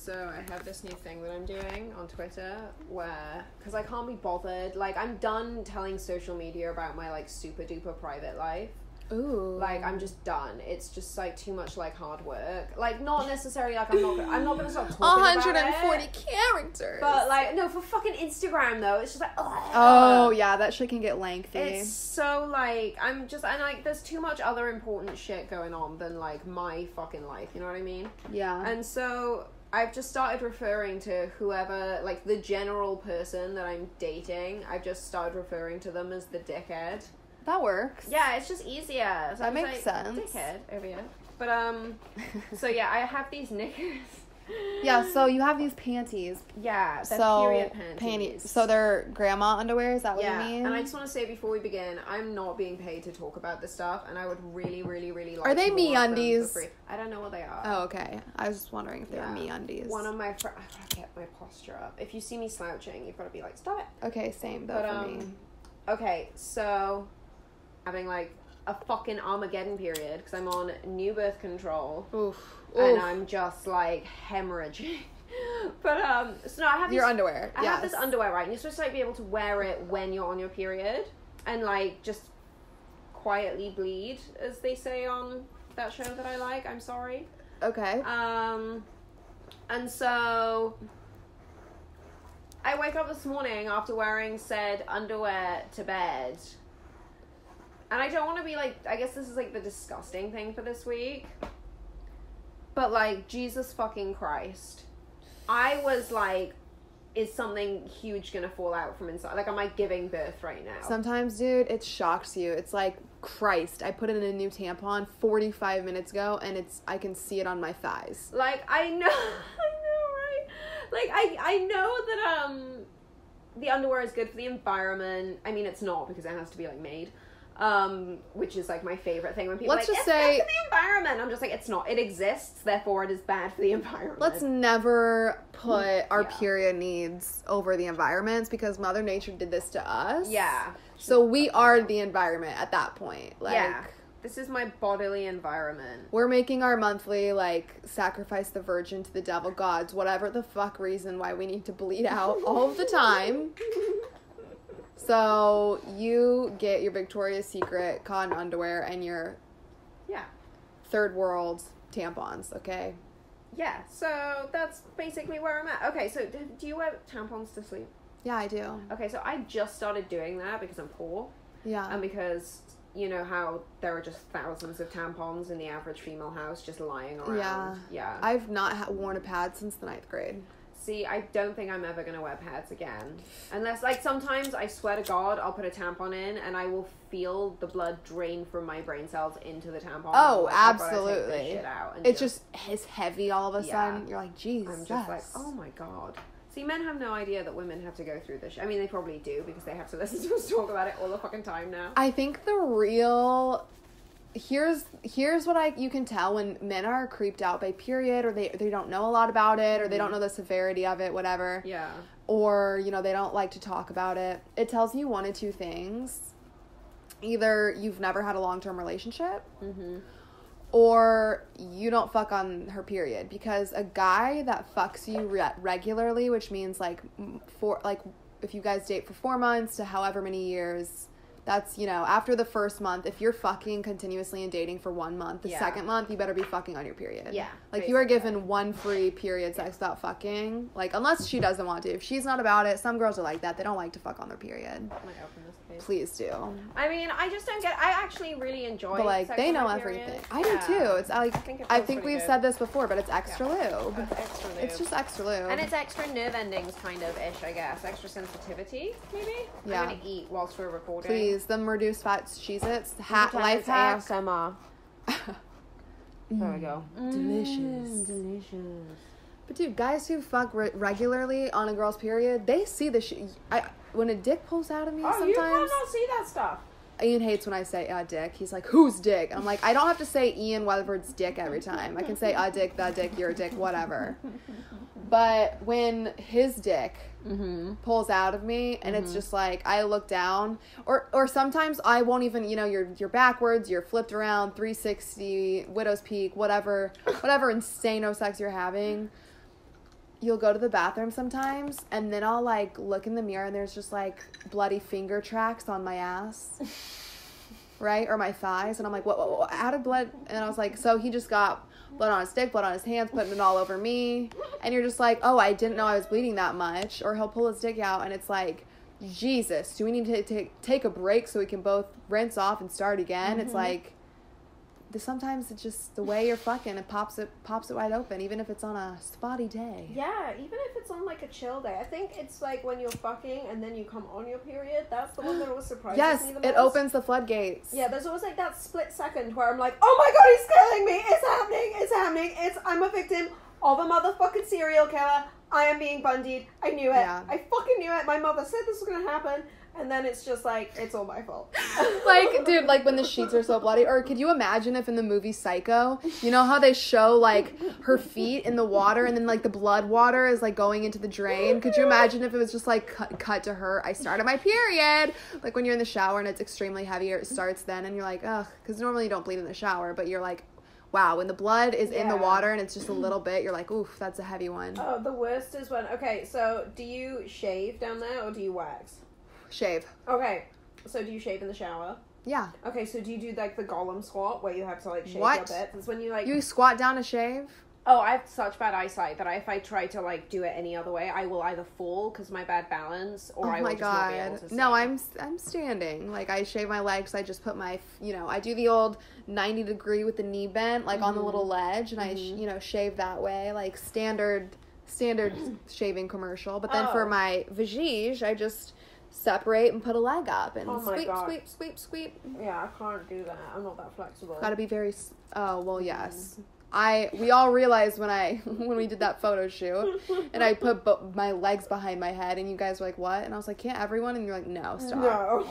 So I have this new thing that I'm doing on Twitter where, because I can't be bothered, like, I'm done telling social media about my, like, super duper private life. Ooh. Like, I'm just done. It's just, like, too much, like, hard work. Like, not necessarily, like, I'm not gonna stop talking about it. 140 characters. But, like, no, for fucking Instagram, though, it's just like, ugh. Oh, yeah, that shit can get lengthy. It's so, like, and, like, there's too much other important shit going on than, like, my fucking life, you know what I mean? Yeah. And so, I've just started referring to whoever, like, the general person that I'm dating, I've just started referring to them as the dickhead. That works. Yeah, it's just easier. So that makes sense. Dickhead over here. But, so yeah, I have these knickers. Yeah, so you have these panties. Yeah, they're period panties. So they're grandma underwear, is that what you mean? And I just want to say before we begin, I'm not being paid to talk about this stuff, and I would really, really, really like Are they more of them MeUndies? for free. I don't know what they are. Oh, okay. I was just wondering if they were MeUndies. One of my I gotta get my posture up. If you see me slouching, you've got to be like, stop it. Okay, same though for me. Okay, so having like a fucking Armageddon period because I'm on new birth control. Oof. And I'm just like hemorrhaging. But so no, I have your underwear. I have this underwear, right? And you're supposed to like be able to wear it when you're on your period and like just quietly bleed, as they say on that show that I like. I'm sorry. Okay. And so I wake up this morning after wearing said underwear to bed. And I don't want to be like, I guess this is like the disgusting thing for this week. But like, Jesus fucking Christ. I was like, is something huge gonna fall out from inside? Like, am I giving birth right now? Sometimes, dude, it shocks you. It's like, Christ, I put in a new tampon 45 minutes ago and I can see it on my thighs. Like, I know, right? Like, I know that, the underwear is good for the environment. I mean, it's not because it has to be like made. Which is like my favorite thing when people Let's are like, just it's say, bad for the environment. I'm just like, it's not. It exists, therefore it is bad for the environment. Let's never put our period needs over the environment because Mother Nature did this to us. Yeah. So we are the environment at that point. Like, yeah. This is my bodily environment. We're making our monthly, like, sacrifice the virgin to the devil gods, whatever the fuck reason why we need to bleed out all of the time. So you get your Victoria's Secret cotton underwear and your third world tampons, okay? Yeah, so that's basically where I'm at. Okay, so do you wear tampons to sleep? Yeah, I do. Okay, so I just started doing that because I'm poor. Yeah. And because, you know how there are just thousands of tampons in the average female house just lying around. Yeah. I've not worn a pad since the 9th grade. See, I don't think I'm ever going to wear pads again. Unless, like, sometimes, I swear to God, I'll put a tampon in and I will feel the blood drain from my brain cells into the tampon. Oh, like, absolutely. I've gotta take this shit out and it's just it's heavy all of a sudden. You're like, Jesus. I'm just like, oh my God. See, men have no idea that women have to go through this. I mean, they probably do because they have to listen to us talk about it all the fucking time now. I think the real... Here's what you can tell when men are creeped out by period, or they don't know a lot about it, or they don't know the severity of it, whatever. Yeah. Or, you know, they don't like to talk about it. It tells you one of two things. Either you've never had a long-term relationship, or you don't fuck on her period. Because a guy that fucks you regularly, which means like if you guys date for 4 months to however many years. That's, you know, after the first month, if you're fucking continuously and dating for 1 month, the second month, you better be fucking on your period. Yeah. Like, you are given one free period sex without fucking. Like, unless she doesn't want to. If she's not about it, some girls are like that. They don't like to fuck on their period. Oh my God, from this page. Please do. I mean, I just don't get... I actually really enjoy But, like, sex they on know my everything. period. I do, too. It's, like, I think we've said this before, but it's extra lube. It's extra lube. It's just extra lube. And it's extra nerve endings, kind of, ish, I guess. Extra sensitivity, maybe? Yeah. I'm going to eat whilst we're recording. Please, them reduced fat Cheez-Its. Life hack. ASMR. There we go. Delicious. But dude, guys who fuck regularly on a girl's period, they see the shit. When a dick pulls out of me sometimes... you cannot see that stuff. Ian hates when I say, dick. He's like, whose dick? And I'm like, I don't have to say Ian Weatherford's dick every time. I can say, dick, the dick, your dick, whatever. But when his dick pulls out of me, and it's just like, I look down, or sometimes I won't even, you know, you're backwards, you're flipped around, 360, widow's peak, whatever insano sex you're having. you'll go to the bathroom sometimes, and then I'll, like, look in the mirror, and there's just, like, bloody finger tracks on my ass, right, or my thighs, and I'm like, what, how did blood, and I was like, so he just got blood on his dick, blood on his hands, putting it all over me, and you're just like, oh, I didn't know I was bleeding that much, or he'll pull his dick out, and it's like, Jesus, do we need to take a break so we can both rinse off and start again? It's like, sometimes it's just the way you're fucking, it pops it wide open, even if it's on a spotty day. Yeah, even if it's on like a chill day. I think it's like when you're fucking and then you come on your period. That's the one that always surprises me the most. Yes, it opens the floodgates. Yeah, there's always like that split second where I'm like, oh my god, he's killing me! It's happening! I'm a victim of a motherfucking serial killer. I am being bundied. I knew it. Yeah. I fucking knew it. My mother said this was gonna happen. And then it's just like, it's all my fault. Like, dude, like when the sheets are so bloody. Or could you imagine if in the movie Psycho, you know how they show like her feet in the water and then like the blood water is like going into the drain? Could you imagine if it was just like cut to her, I started my period? Like when you're in the shower and it's extremely heavy or it starts then and you're like, ugh. Because normally you don't bleed in the shower, but you're like, wow, when the blood is in the water and it's just a little bit, you're like, oof, that's a heavy one. Oh, the worst is when, okay, so do you shave down there or do you wax? Shave. Okay, so do you shave in the shower? Yeah. Okay, so do you do like the Gollum squat where you have to like shave what? your bits? It's when you like... You squat down to shave? Oh, I have such bad eyesight that if I try to like do it any other way, I will either fall because my bad balance or I will just not be able to see. No, I'm standing. Like I shave my legs, I just put my, I do the old 90 degree with the knee bent, like on the little ledge, and I, shave that way, like standard shaving commercial. But then for my vagige, I just separate and put a leg up and sweep. Yeah, I can't do that. I'm not that flexible. Gotta be very. Oh well, yes. We all realized when we did that photo shoot, and I put my legs behind my head, and you guys were like, "What?" And I was like, "Can't everyone?" And you're like, "No, stop." No.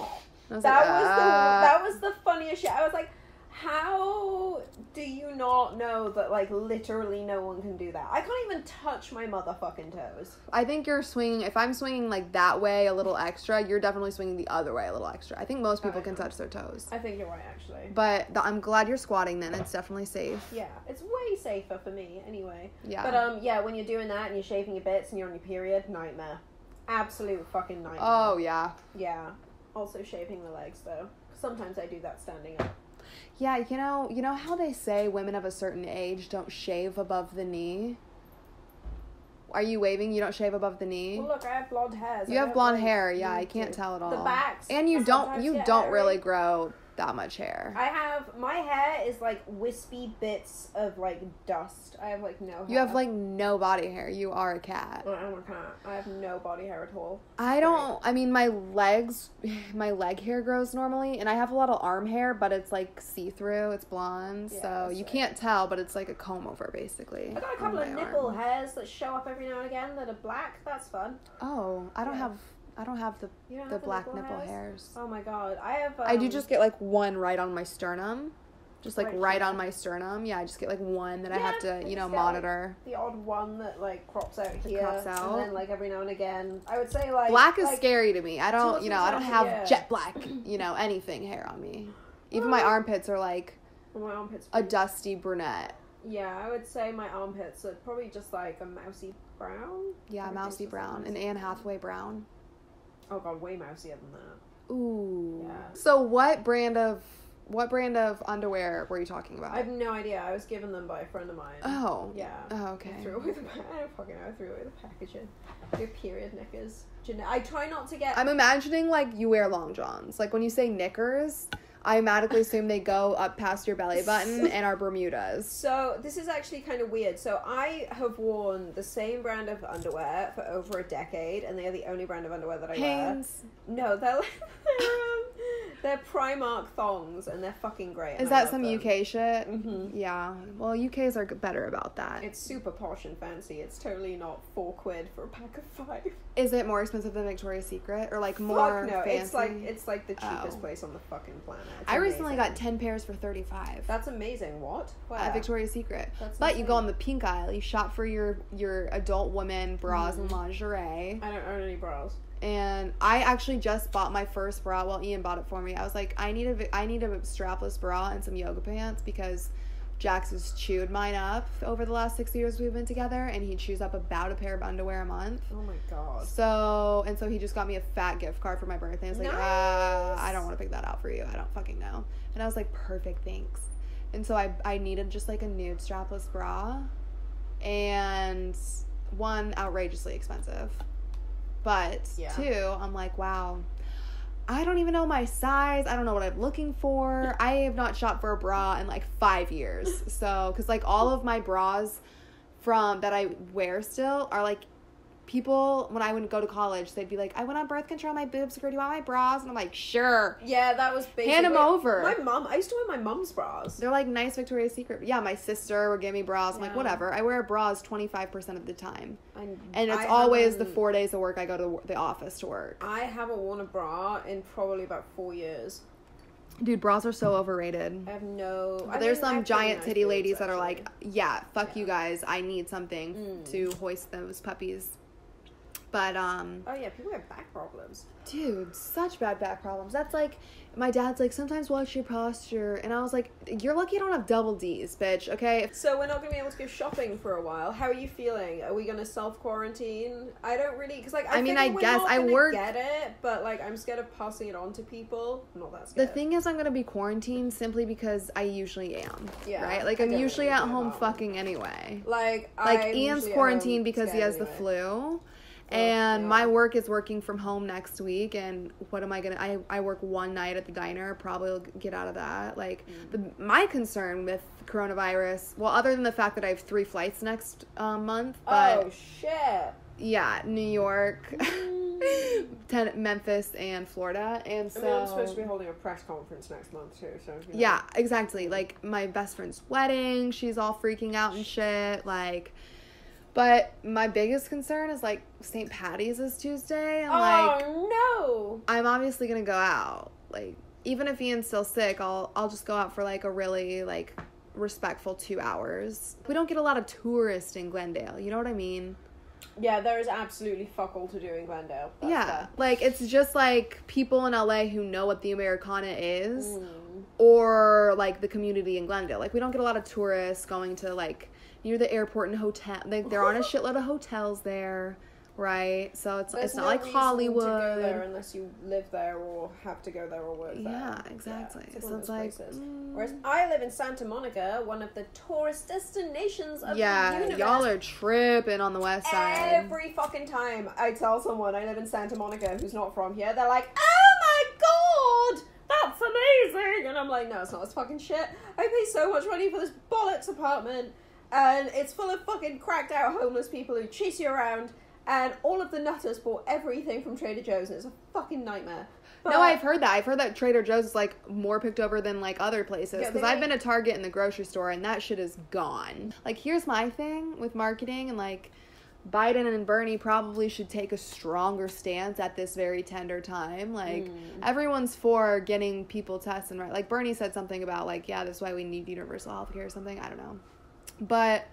That was the funniest shit. I was like, how do you not know that, like, literally no one can do that? I can't even touch my motherfucking toes. I think you're swinging, if I'm swinging, like, that way a little extra, you're definitely swinging the other way a little extra. I think most people can touch their toes. I think you're right, actually. But I'm glad you're squatting then. It's definitely safe. Yeah, it's way safer for me, anyway. Yeah. But, yeah, when you're doing that and you're shaving your bits and you're on your period, nightmare. Absolute fucking nightmare. Oh, yeah. Yeah. Also shaving the legs, though. Sometimes I do that standing up. Yeah, you know how they say women of a certain age don't shave above the knee? Are you waving? You don't shave above the knee? Well, look, I have blonde hair. You have blonde hair. Yeah, I can't tell at all. The backs. And you don't really grow that much hair. My hair is like wispy bits of like dust. I have like no hair. You have like no body hair. You are a cat. I'm a cat. I have no body hair at all. My leg hair grows normally, and I have a lot of arm hair, but it's like see-through. It's blonde, so you can't tell, but it's like a comb over basically. I got a couple of nipple hairs that show up every now and again that are black. That's fun. Oh, I don't have the black nipple hairs. Oh my god. I do just get like one right on my sternum. Just like right on my sternum. Yeah, I just get like one that I have to, monitor. Like, the odd one that like crops out here. And then like every now and again. I would say like black is scary to me. I don't have jet black, anything hair on me. Even my armpits are like a dusty brunette. Yeah, I would say my armpits are probably just like a mousy brown. Yeah, mousy brown. An Anne Hathaway brown. Oh god, way mousier than that. Ooh. Yeah. So what brand of underwear were you talking about? I have no idea. I was given them by a friend of mine. Oh. Yeah. Oh, okay. I threw away the packaging. Your period knickers. I try not to get... I'm imagining, like, you wear long johns. Like, when you say knickers, I automatically assume they go up past your belly button and are Bermudas. So, this is actually kind of weird. So, I have worn the same brand of underwear for over a decade, and they are the only brand of underwear that I wear. No, they're Primark thongs, and they're fucking great. Is that some UK shit? Mm-hmm. Yeah. Well, UKs are better about that. It's super posh and fancy. It's totally not £4 for a pack of 5. Is it more expensive than Victoria's Secret? Or, like, more fancy? It's like the cheapest place on the fucking planet. I recently got 10 pairs for $35. That's amazing. What? At Victoria's Secret. That's but insane. You go on the pink aisle. You shop for your adult women bras and lingerie. I don't own any bras. And I actually just bought my first bra. Well, Ian bought it for me. I was like, I need a strapless bra and some yoga pants because Jax has chewed mine up over the last 6 years we've been together, and he chews up about a pair of underwear a month. Oh my god. So he just got me a fat gift card for my birthday. I was like, Nice. I don't want to pick that out for you. I don't fucking know. And I was like, perfect, thanks. And so I needed just like a nude strapless bra, and one, outrageously expensive, but two, I'm like, wow, I don't even know my size. I don't know what I'm looking for. I have not shopped for a bra in like 5 years. So, because like all of my bras that I wear still are like, people, when I would go to college, they'd be like, I went on birth control, my boobs grew. Do you want my bras? And I'm like, sure. Yeah, that was basically... Hand them over. I used to wear my mom's bras. They're like nice Victoria's Secret. Yeah, my sister would give me bras. I'm like, whatever. I wear bras 25% of the time. And it's always the 4 days of work I go to the office to work. I haven't worn a bra in probably about 4 years. Dude, bras are so overrated. I have no... There's some giant titty ladies that are like, fuck you guys. I need something to hoist those puppies. But, oh, yeah, people have back problems. Dude, such bad back problems. That's like, my dad's like, sometimes watch your posture. And I was like, you're lucky I don't have double D's, bitch, okay? So we're not going to be able to go shopping for a while. How are you feeling? Are we going to self-quarantine? I don't really, because, like, I guess I work. Get it, but, like, I'm scared of passing it on to people. I'm not that scared. The thing is, I'm going to be quarantined simply because I usually am. Yeah. Right? Like, I'm usually at home fucking anyway. Like Ian's quarantined because he has the flu. And my work is working from home next week, and what am I gonna... I work one night at the diner, probably will get out of that. Like, my concern with coronavirus, well, other than the fact that I have 3 flights next month, but... Oh, shit. Yeah, New York, Memphis, and Florida, and so... I mean, I'm supposed to be holding a press conference next month, too, so... You know. Yeah, exactly. Like, my best friend's wedding, she's all freaking out and shit, like... But my biggest concern is, like, St. Patty's is Tuesday, and, like... Oh, no! I'm obviously gonna go out. Like, even if Ian's still sick, I'll just go out for, like, a really, like, respectful 2 hours. We don't get a lot of tourists in Glendale, you know what I mean? Yeah, there is absolutely fuck all to do in Glendale. That's fair. Like, it's just, like, people in LA who know what the Americana is, or, like, the community in Glendale. Like, we don't get a lot of tourists going to, like... near the airport and hotel. Like, there aren't a shitload of hotels there, right? So it's not like Hollywood. To go there unless you live there or have to go there or work there. Yeah, exactly. Yeah, so it's like, whereas I live in Santa Monica, one of the tourist destinations of the universe. Y'all are tripping on the west side. Every fucking time I tell someone I live in Santa Monica who's not from here, they're like, "Oh my god, that's amazing!" And I'm like, "No, it's not. It's fucking shit. I pay so much money for this bollocks apartment." And it's full of fucking cracked out homeless people who chase you around, and all of the nutters bought everything from Trader Joe's, and it's a fucking nightmare. But, no, I've heard that. I've heard that Trader Joe's is, like, more picked over than, like, other places. Because I've been to Target and the grocery store, and that shit is gone. Like, here's my thing with marketing, and, like, Biden and Bernie probably should take a stronger stance at this very tender time. Like, everyone's for getting people tested, right? Like, Bernie said something about, like, yeah, that's why we need universal health care or something. I don't know. But,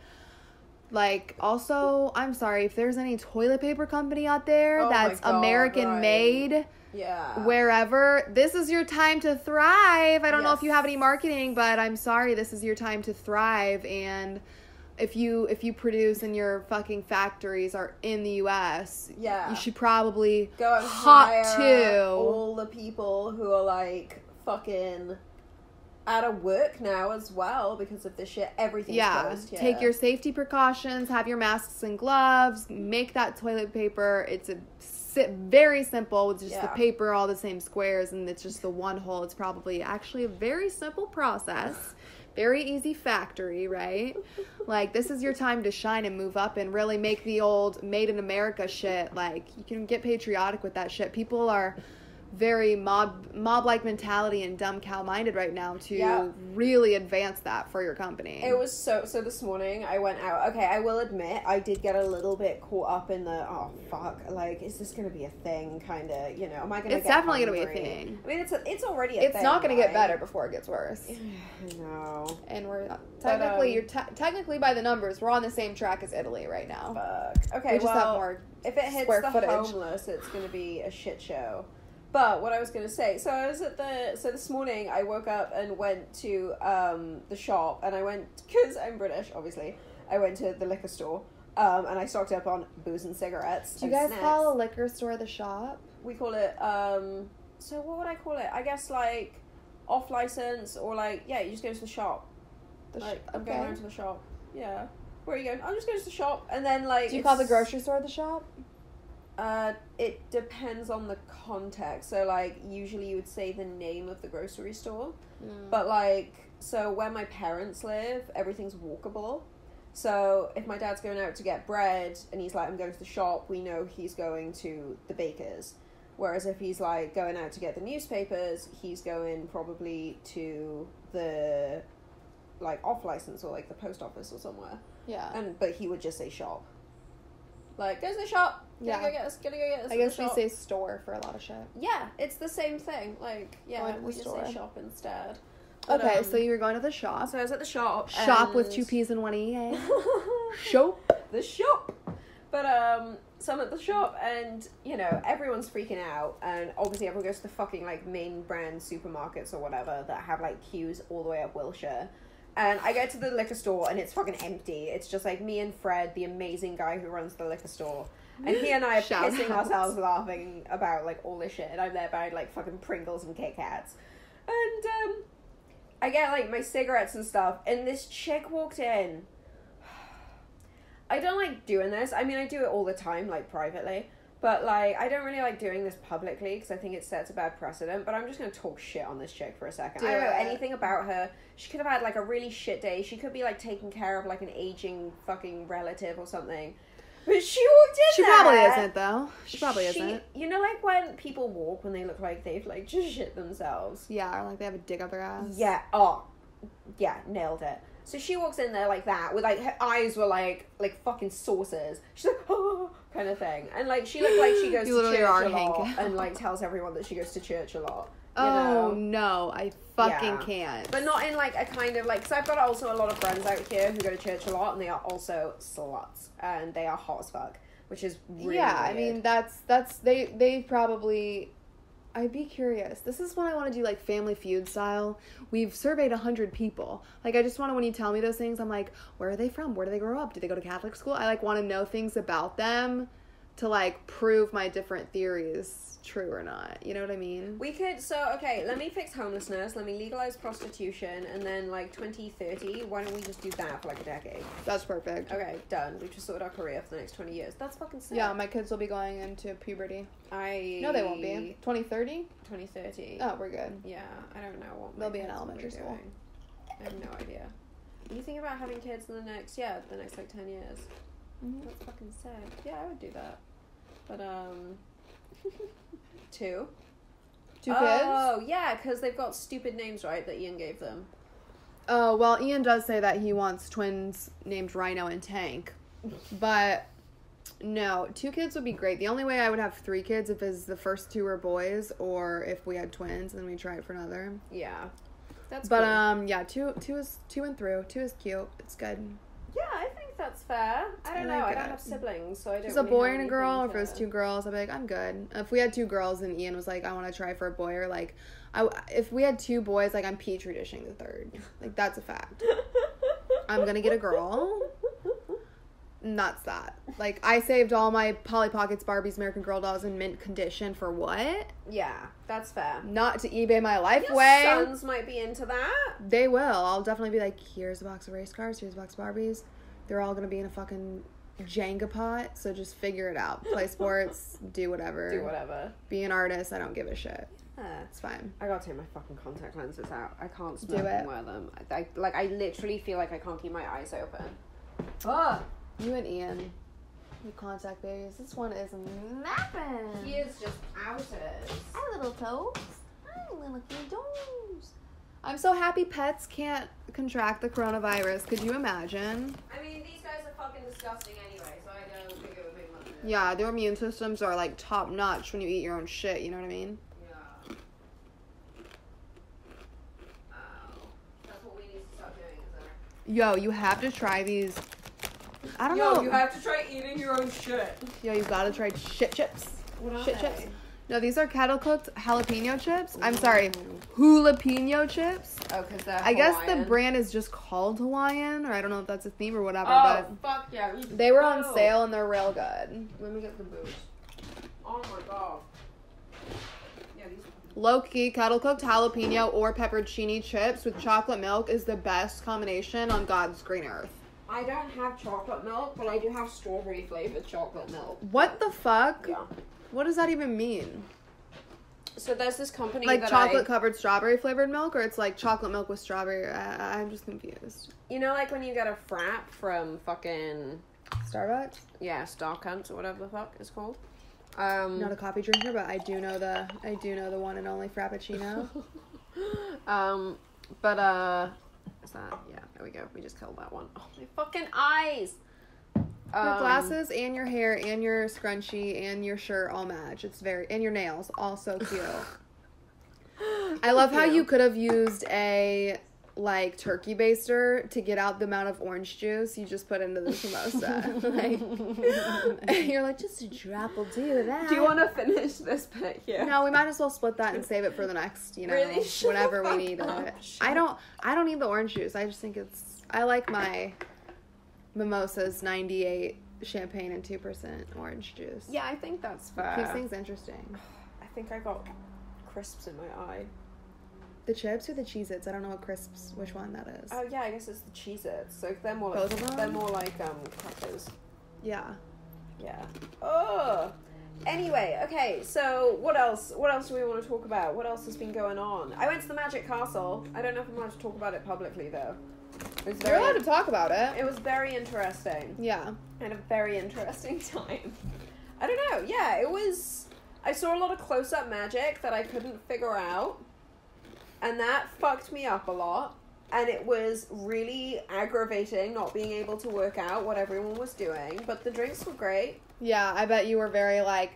like, also, I'm sorry, if there's any toilet paper company out there that's American-made, wherever, this is your time to thrive. I don't know if you have any marketing, but I'm sorry, this is your time to thrive. And if you produce and your fucking factories are in the U.S., you should probably go and hire all the people who are, like, fucking... out of work now as well because of this shit. Everything's closed here. Take your safety precautions, have your masks and gloves, make that toilet paper. It's very simple with just the paper, all the same squares, and it's just the one hole. It's probably actually a very simple process. Very easy factory, right? Like, this is your time to shine and move up and really make the old made in America shit. Like, you can get patriotic with that shit. People are very mob-like mentality and dumb cow-minded right now to really advance that for your company. It was so this morning I went out. Okay, I will admit I did get a little bit caught up in the like, is this gonna be a thing, kind of, you know, am I gonna it's definitely gonna be a thing. I mean, it's already a thing. It's not gonna get better before it gets worse. I know. And we're technically technically by the numbers we're on the same track as Italy right now. Fuck. Okay, we just have more if it hits the footage. homeless, it's gonna be a shit show. But what I was gonna say, so this morning I woke up and went to the shop, and I went, because I'm British, obviously, I went to the liquor store, and I stocked up on booze and cigarettes. Do you guys call a liquor store the shop? We call it, so what would I call it? I guess, like, off license, or like, yeah, you just go to the shop. I'm going around to the shop. Yeah. Where are you going? I'll just go to the shop, and then, like... Do you call the grocery store the shop? It depends on the context. So, like, usually you would say the name of the grocery store. But, like, so where my parents live, everything's walkable. So, if my dad's going out to get bread, and he's like, I'm going to the shop, we know he's going to the baker's. Whereas if he's, like, going out to get the newspapers, he's going probably to the, like, off-license, or, like, the post office or somewhere. Yeah. But he would just say shop. Like, go to the shop. Gonna go get this. I guess we say store for a lot of shit. Yeah, it's the same thing. Like, yeah, we just say shop instead. But, okay, so you were going to the shop. So I was at the shop. Shop with 2 P's and 1 E, eh? Shop. The shop. But, so I'm at the shop, and, you know, everyone's freaking out, and obviously everyone goes to the fucking, like, main brand supermarkets or whatever that have, like, queues all the way up Wilshire. And I get to the liquor store, and it's fucking empty. It's just, like, me and Fred, the amazing guy who runs the liquor store. And he and I are pissing ourselves laughing about, like, all this shit. And I'm there buying, like, fucking Pringles and Kit Kats. And, I get, like, my cigarettes and stuff. And this chick walked in. I don't like doing this. I mean, I do it all the time, like, privately. But, like, I don't really like doing this publicly because I think it sets a bad precedent. But I'm just going to talk shit on this chick for a second. I don't know anything about her. She could have had, like, a really shit day. She could be, like, taking care of, like, an aging fucking relative or something. But she walked in She there. probably isn't, though. She probably isn't. You know, like, when people walk when they look like they've, like, just shit themselves? Yeah, or, like, they have a dig up their ass. Yeah. Oh. Yeah, nailed it. So she walks in there like that, with, like, her eyes were, like fucking saucers. She's like, oh, kind of thing. And, like, she looked like she goes to church a lot, and, like, tells everyone that she goes to church a lot. You know? No, I fucking can't. But not in, like, a kind of, like, because I've got also a lot of friends out here who go to church a lot, and they are also sluts, and they are hot as fuck, which is really weird. I mean, that's, they probably... I'd be curious. This is when I want to do, like, Family Feud style. We've surveyed 100 people. Like, I just want to, when you tell me those things, I'm like, where are they from? Where do they grow up? Do they go to Catholic school? I, like, want to know things about them to, like, prove my different theories true or not. You know what I mean? We could, so, okay, let me fix homelessness, let me legalize prostitution, and then, like, 2030, why don't we just do that for, like, a decade? That's perfect. Okay, done. We've just sorted our career for the next 20 years. That's fucking sick. Yeah, my kids will be going into puberty. No, they won't be. 2030? 2030. Oh, we're good. Yeah, I don't know what they'll be in elementary school. I have no idea. You think about having kids in the next, like, 10 years. Mm-hmm. That's fucking sick. Yeah, I would do that. But, 2 kids? Oh, yeah, because they've got stupid names, right, that Ian gave them. Oh, well, Ian does say that he wants twins named Rhino and Tank. But, no, 2 kids would be great. The only way I would have 3 kids if the first 2 were boys, or if we had twins and then we try it for another. Yeah. That's cool. Yeah, 2 and through. 2 is cute. It's good. Yeah, I think that's fair. I don't know. I don't have siblings, so I don't. If it's a boy and a girl, or if it was 2 girls, I'd be like, I'm good. If we had 2 girls and Ian was like, I want to try for a boy, or like, if we had 2 boys, like, I'm petri dishing the 3rd. Like, that's a fact. I'm gonna get a girl. And that's that. Like, I saved all my Polly Pockets, Barbies, American Girl dolls in mint condition for what? Yeah, that's fair. Not to eBay my life Your away. sons might be into that. They will. I'll definitely be like, here's a box of race cars, here's a box of Barbies. They're all gonna be in a fucking Jenga pot, so just figure it out. Play sports, do whatever. Be an artist, I don't give a shit. It's fine. I gotta take my fucking contact lenses out. I can't smoke and wear them. I literally feel like I can't keep my eyes open. Oh! You and Ian, you contact babies. This one is napping. He is just outed. Hi, little toes. Hi, little cute toes. I'm so happy pets can't contract the coronavirus. Could you imagine? I mean, these guys are fucking disgusting anyway, so I don't think it would make much difference. Yeah, their immune systems are, like, top notch when you eat your own shit, you know what I mean? Yeah. Oh. That's what we need to start doing, isn't it? Yo, you have to try these. I don't know. You have to try eating your own shit. Yo, you gotta try shit chips. What are shit they? chips. No, these are kettle cooked jalapeno chips. I'm sorry, jalapeno chips. Oh, because they're I guess the Hawaiian. brand is just called Hawaiian, or I don't know if that's a theme or whatever, Oh, but fuck yeah. they were on sale and they're real good. Let me get the booze. Oh my god. Yeah, these. Low-key kettle cooked jalapeno or pepperoncini chips with chocolate milk is the best combination on God's green earth. I don't have chocolate milk, but I do have strawberry flavored chocolate milk. What the fuck? Yeah. What does that even mean? So there's this company Like that chocolate covered strawberry flavored milk, or it's like chocolate milk with strawberry? I'm just confused. You know, like when you get a frap from fucking Starbucks? Starbucks or whatever the fuck it's called. Not a coffee drinker, but I do know the one and only frappuccino. Is that? Yeah, there we go. We just killed that one. Oh, my fucking eyes! Your glasses and your hair and your scrunchie and your shirt all match. And your nails, all so cute. I love how you could have used a, like, turkey baster to get out the amount of orange juice you just put into this mimosa. You're like, just a drop will do that. Do you want to finish this bit here? No, we might as well split that and save it for the next, Really? whenever we need it. I don't need the orange juice. I just think I like my Mimosa's 98 champagne and 2% orange juice. Yeah, I think that's fair. Keeps things interesting. I think I got crisps in my eye. The chips or the Cheez-Its? I don't know which one that is. Oh yeah, I guess it's the Cheez-Its. So they're more Both like of them? they're more like crackers. Yeah. Yeah. Oh. Anyway, okay. So what else? What else do we want to talk about? What else has been going on? I went to the Magic Castle. I don't know if I'm allowed to talk about it publicly though. You're allowed to talk about it. It was very interesting. Yeah. I had a very interesting time. I don't know. Yeah, it was. I saw a lot of close-up magic that I couldn't figure out. And that fucked me up a lot. And it was really aggravating not being able to work out what everyone was doing. But the drinks were great. Yeah, I bet you were very like,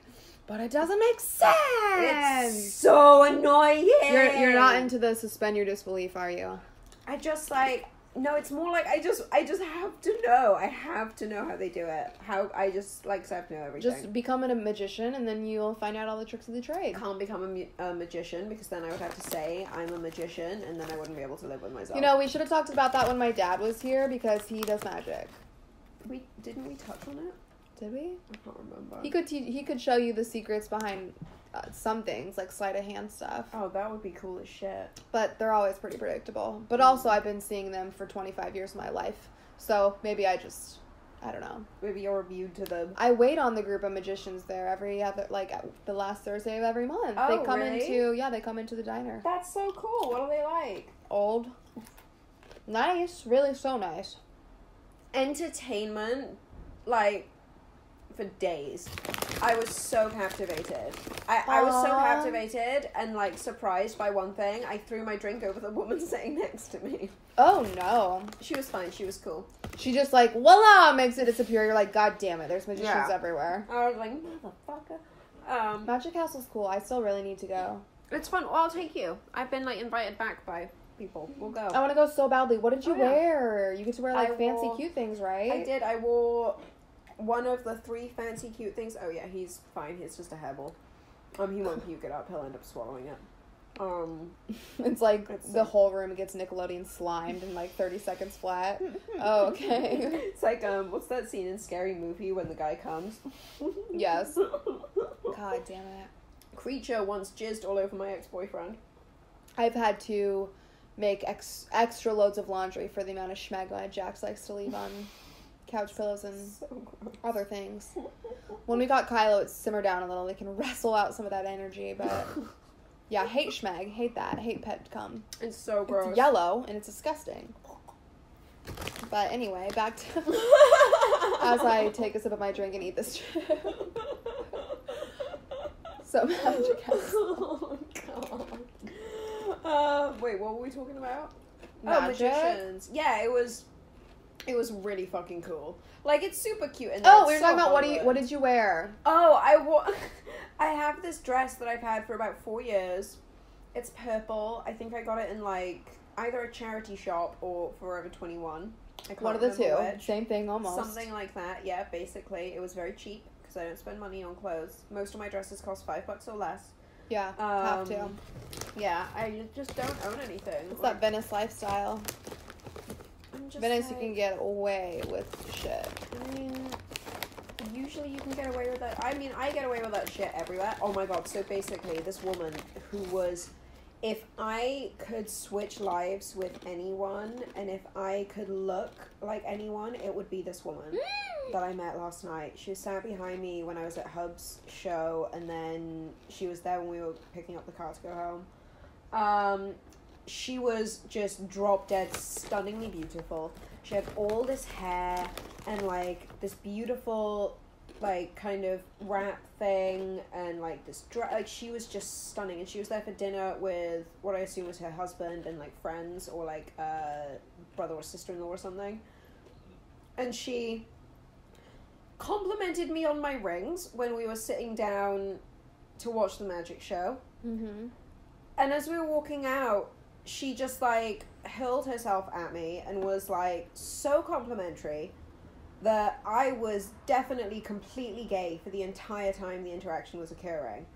but it doesn't make sense. It's so annoying. You're not into the suspend your disbelief, are you? I just like... No, it's more like I just have to know. I have to know how they do it. How I just like so I have to know everything. Just become a magician and then you'll find out all the tricks of the trade. Can't become a magician because then I would have to say I'm a magician and then I wouldn't be able to live with myself. You know, we should have talked about that when my dad was here because he does magic. Didn't we touch on it? Did we? I can't remember. He could show you the secrets behind some things, like sleight of hand stuff. Oh, that would be cool as shit. But they're always pretty predictable. But also, I've been seeing them for 25 years of my life. So maybe I don't know. Maybe you're immune to them. I wait on the group of magicians there every other, like, the last Thursday of every month. Oh, they come really? they come into the diner. That's so cool. What are they like? Old. Nice. Really so nice. Entertainment, like, for days. I was so captivated. I was so captivated and, like, surprised by one thing. I threw my drink over the woman sitting next to me. Oh, no. She was fine. She was cool. She just, like, voila, makes it disappear. You're like, God damn it, there's magicians everywhere. I was like, motherfucker. Magic Castle's cool. I still really need to go. It's fun. Well, I'll take you. I've been, like, invited back by people. We'll go. I want to go so badly. What did you wear? You get to wear, like, fancy, wore, cute things, right? I did. I wore one of the 3 fancy, cute things. Oh, yeah, he's fine. He's just a hairball. He won't puke it up. He'll end up swallowing it. It's like the whole room gets Nickelodeon slimed in, like, 30 seconds flat. Oh, okay. It's like, what's that scene in Scary Movie when the guy comes? Yes. God damn it. Creature once jizzed all over my ex-boyfriend. I've had to make extra loads of laundry for the amount of schmegma Jax likes to leave on couch pillows and other things. When we got Kylo, it simmered down a little. They can wrestle out some of that energy, but yeah, hate schmeg. Hate that. Hate pet cum. It's so gross. It's yellow and it's disgusting. But anyway, back to as I take a sip of my drink and eat this chip. So Magic Castle. Oh, God. Wait, what were we talking about? Magic? Oh, magicians. Yeah, it was really fucking cool. Like, it's super cute. And oh, we were talking about what did you wear? Oh, I have this dress that I've had for about 4 years. It's purple. I think I got it in, like, either a charity shop or Forever 21. I can't One of the two. remember which. Same thing almost. Something like that. Yeah, basically. It was very cheap because I don't spend money on clothes. Most of my dresses cost $5 or less. Yeah, have to. Yeah, I just don't own anything. It's that Venice lifestyle. Venice, you can get away with shit. I mean, usually you can get away with that. I mean, I get away with that shit everywhere. Oh my god, so basically, this woman who was... If I could switch lives with anyone, and if I could look like anyone, it would be this woman that I met last night. She was sat behind me when I was at Hub's show, and then she was there when we were picking up the car to go home. She was just drop dead, stunningly beautiful. She had all this hair and, like, this beautiful... like, kind of wrap thing, and, like, this like, she was just stunning, and she was there for dinner with what I assume was her husband and, like, friends, or, like, brother or sister-in-law or something, and she complimented me on my rings when we were sitting down to watch the magic show, and as we were walking out, she just, like, hurled herself at me, and was, like, so complimentary, that I was definitely completely gay for the entire time the interaction was occurring.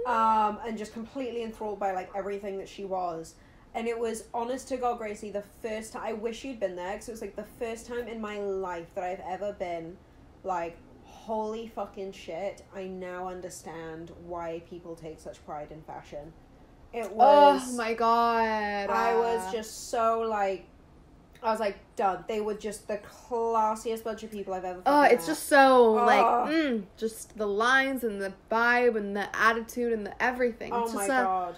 And just completely enthralled by, like, everything that she was. And it was, honest to God, Gracie, the first time... I wish you'd been there, because it was, like, the first time in my life that I've ever been, like, holy fucking shit, I now understand why people take such pride in fashion. It was... Oh, my God. I was just so, like... I was like, done. They were just the classiest bunch of people I've ever met. It's just so, like, just the lines and the vibe and the attitude and the everything. It's just God.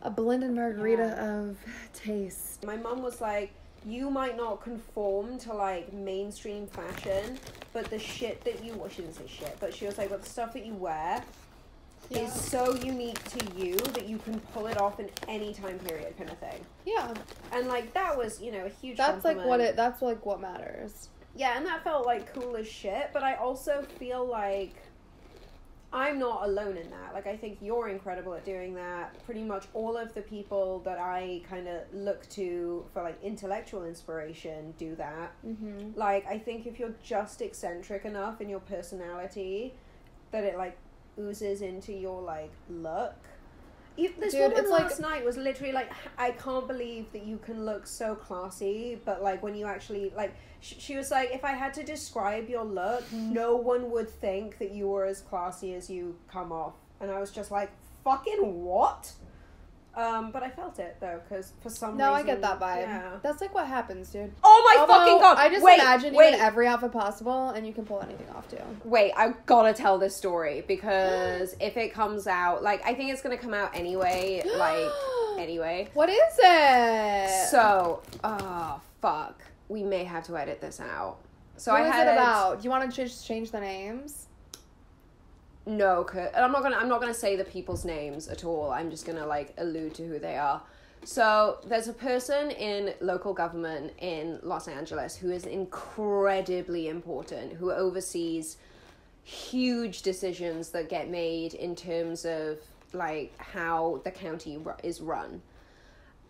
A blended margarita of taste. My mum was like, you might not conform to, like, mainstream fashion, but the shit that you... Well, she didn't say shit, but she was like, but the stuff that you wear is so unique to you that you can pull it off in any time period, kind of thing. Yeah. And, like, that was, you know, a huge that's compliment. That's like what matters. Yeah, and that felt, like, cool as shit, but I also feel like I'm not alone in that. Like, I think you're incredible at doing that. Pretty much all of the people that I kind of look to for, like, intellectual inspiration do that. Like, I think if you're just eccentric enough in your personality that it, like, oozes into your, like, look. This woman last night was literally like, I can't believe that you can look so classy, but, like, when you actually, like, she was like, if I had to describe your look, no one would think that you were as classy as you come off. And I was just like, fucking what? But I felt it, though, because for some reason... No, I get that vibe. Yeah. That's, like, what happens, dude. Oh, my fucking God! I just imagine you in every outfit possible, and you can pull anything off, too. Wait, I've got to tell this story, because if it comes out... Like, I think it's going to come out anyway, like, anyway. What is it? So, oh, fuck. We may have to edit this out. So what is it about? Do you want to just change the names? No, I'm not gonna say the people's names at all. I'm just gonna, like, allude to who they are. So there's a person in local government in Los Angeles who is incredibly important, who oversees huge decisions that get made in terms of, like, how the county is run.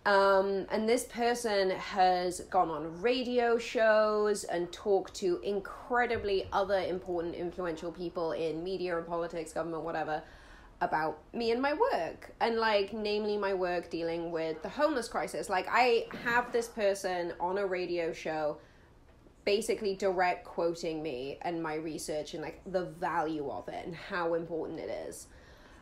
And this person has gone on radio shows and talked to incredibly other important, influential people in media and politics, government, whatever, about me and my work. And, like, namely my work dealing with the homeless crisis. Like, I have this person on a radio show basically direct quoting me and my research and, like, the value of it and how important it is.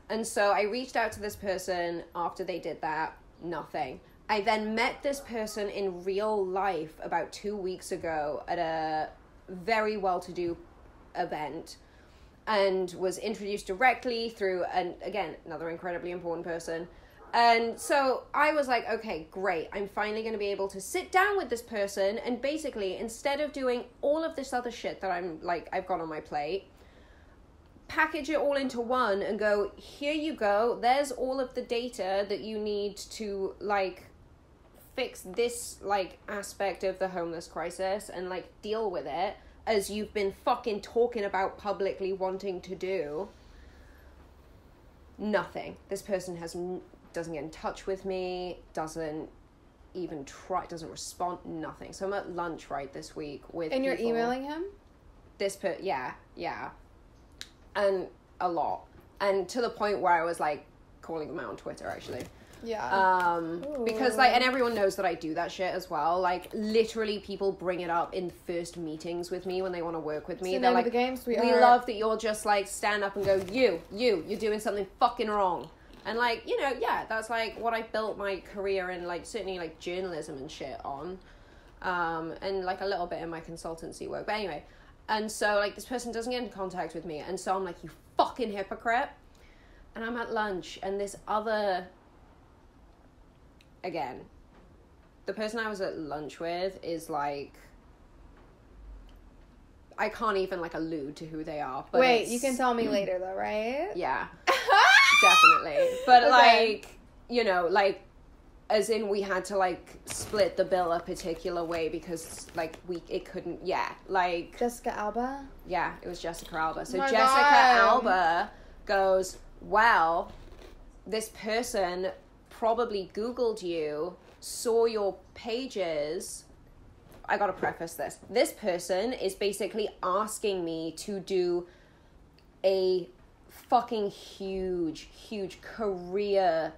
And so I reached out to this person after they did that. Nothing. I then met this person in real life about 2 weeks ago at a very well-to-do event and was introduced directly through, another incredibly important person. And so I was like, okay, great. I'm finally going to be able to sit down with this person and basically, instead of doing all of this other shit that I've got on my plate, package it all into one and go, here you go. There's all of the data that you need to, like, fix this, like, aspect of the homeless crisis and, like, deal with it as you've been fucking talking about publicly wanting to do. Nothing. This person doesn't get in touch with me, doesn't even try, doesn't respond, nothing. So I'm at lunch, right, this week with And you're people. emailing him? Yeah. And a lot. And to the point where I was, like, calling them out on Twitter, actually. Yeah. Because, like, and everyone knows that I do that shit as well. Like, literally, people bring it up in first meetings with me when they want to work with me. It's the They're name like, of the game, sweetheart. we love that you'll just, like, stand up and go, you're doing something fucking wrong. And, like, you know, yeah, that's, like, what I built my career in, like, certainly, like, journalism and shit on. And, like, a little bit in my consultancy work. But anyway, and so, like, this person doesn't get in contact with me. And so I'm like, you fucking hypocrite. And I'm at lunch, and this other... Again, the person I was at lunch with is, like... I can't even, like, allude to who they are. But wait, you can tell me later, though, right? Yeah. Definitely. But, okay. like, you know, like, as in we had to, like, split the bill a particular way because, like, it couldn't, yeah, like... Jessica Alba? Yeah, it was Jessica Alba. So my Jessica God. Alba goes, well, this person probably Googled you, saw your pages... I gotta preface this. This person is basically asking me to do a fucking huge career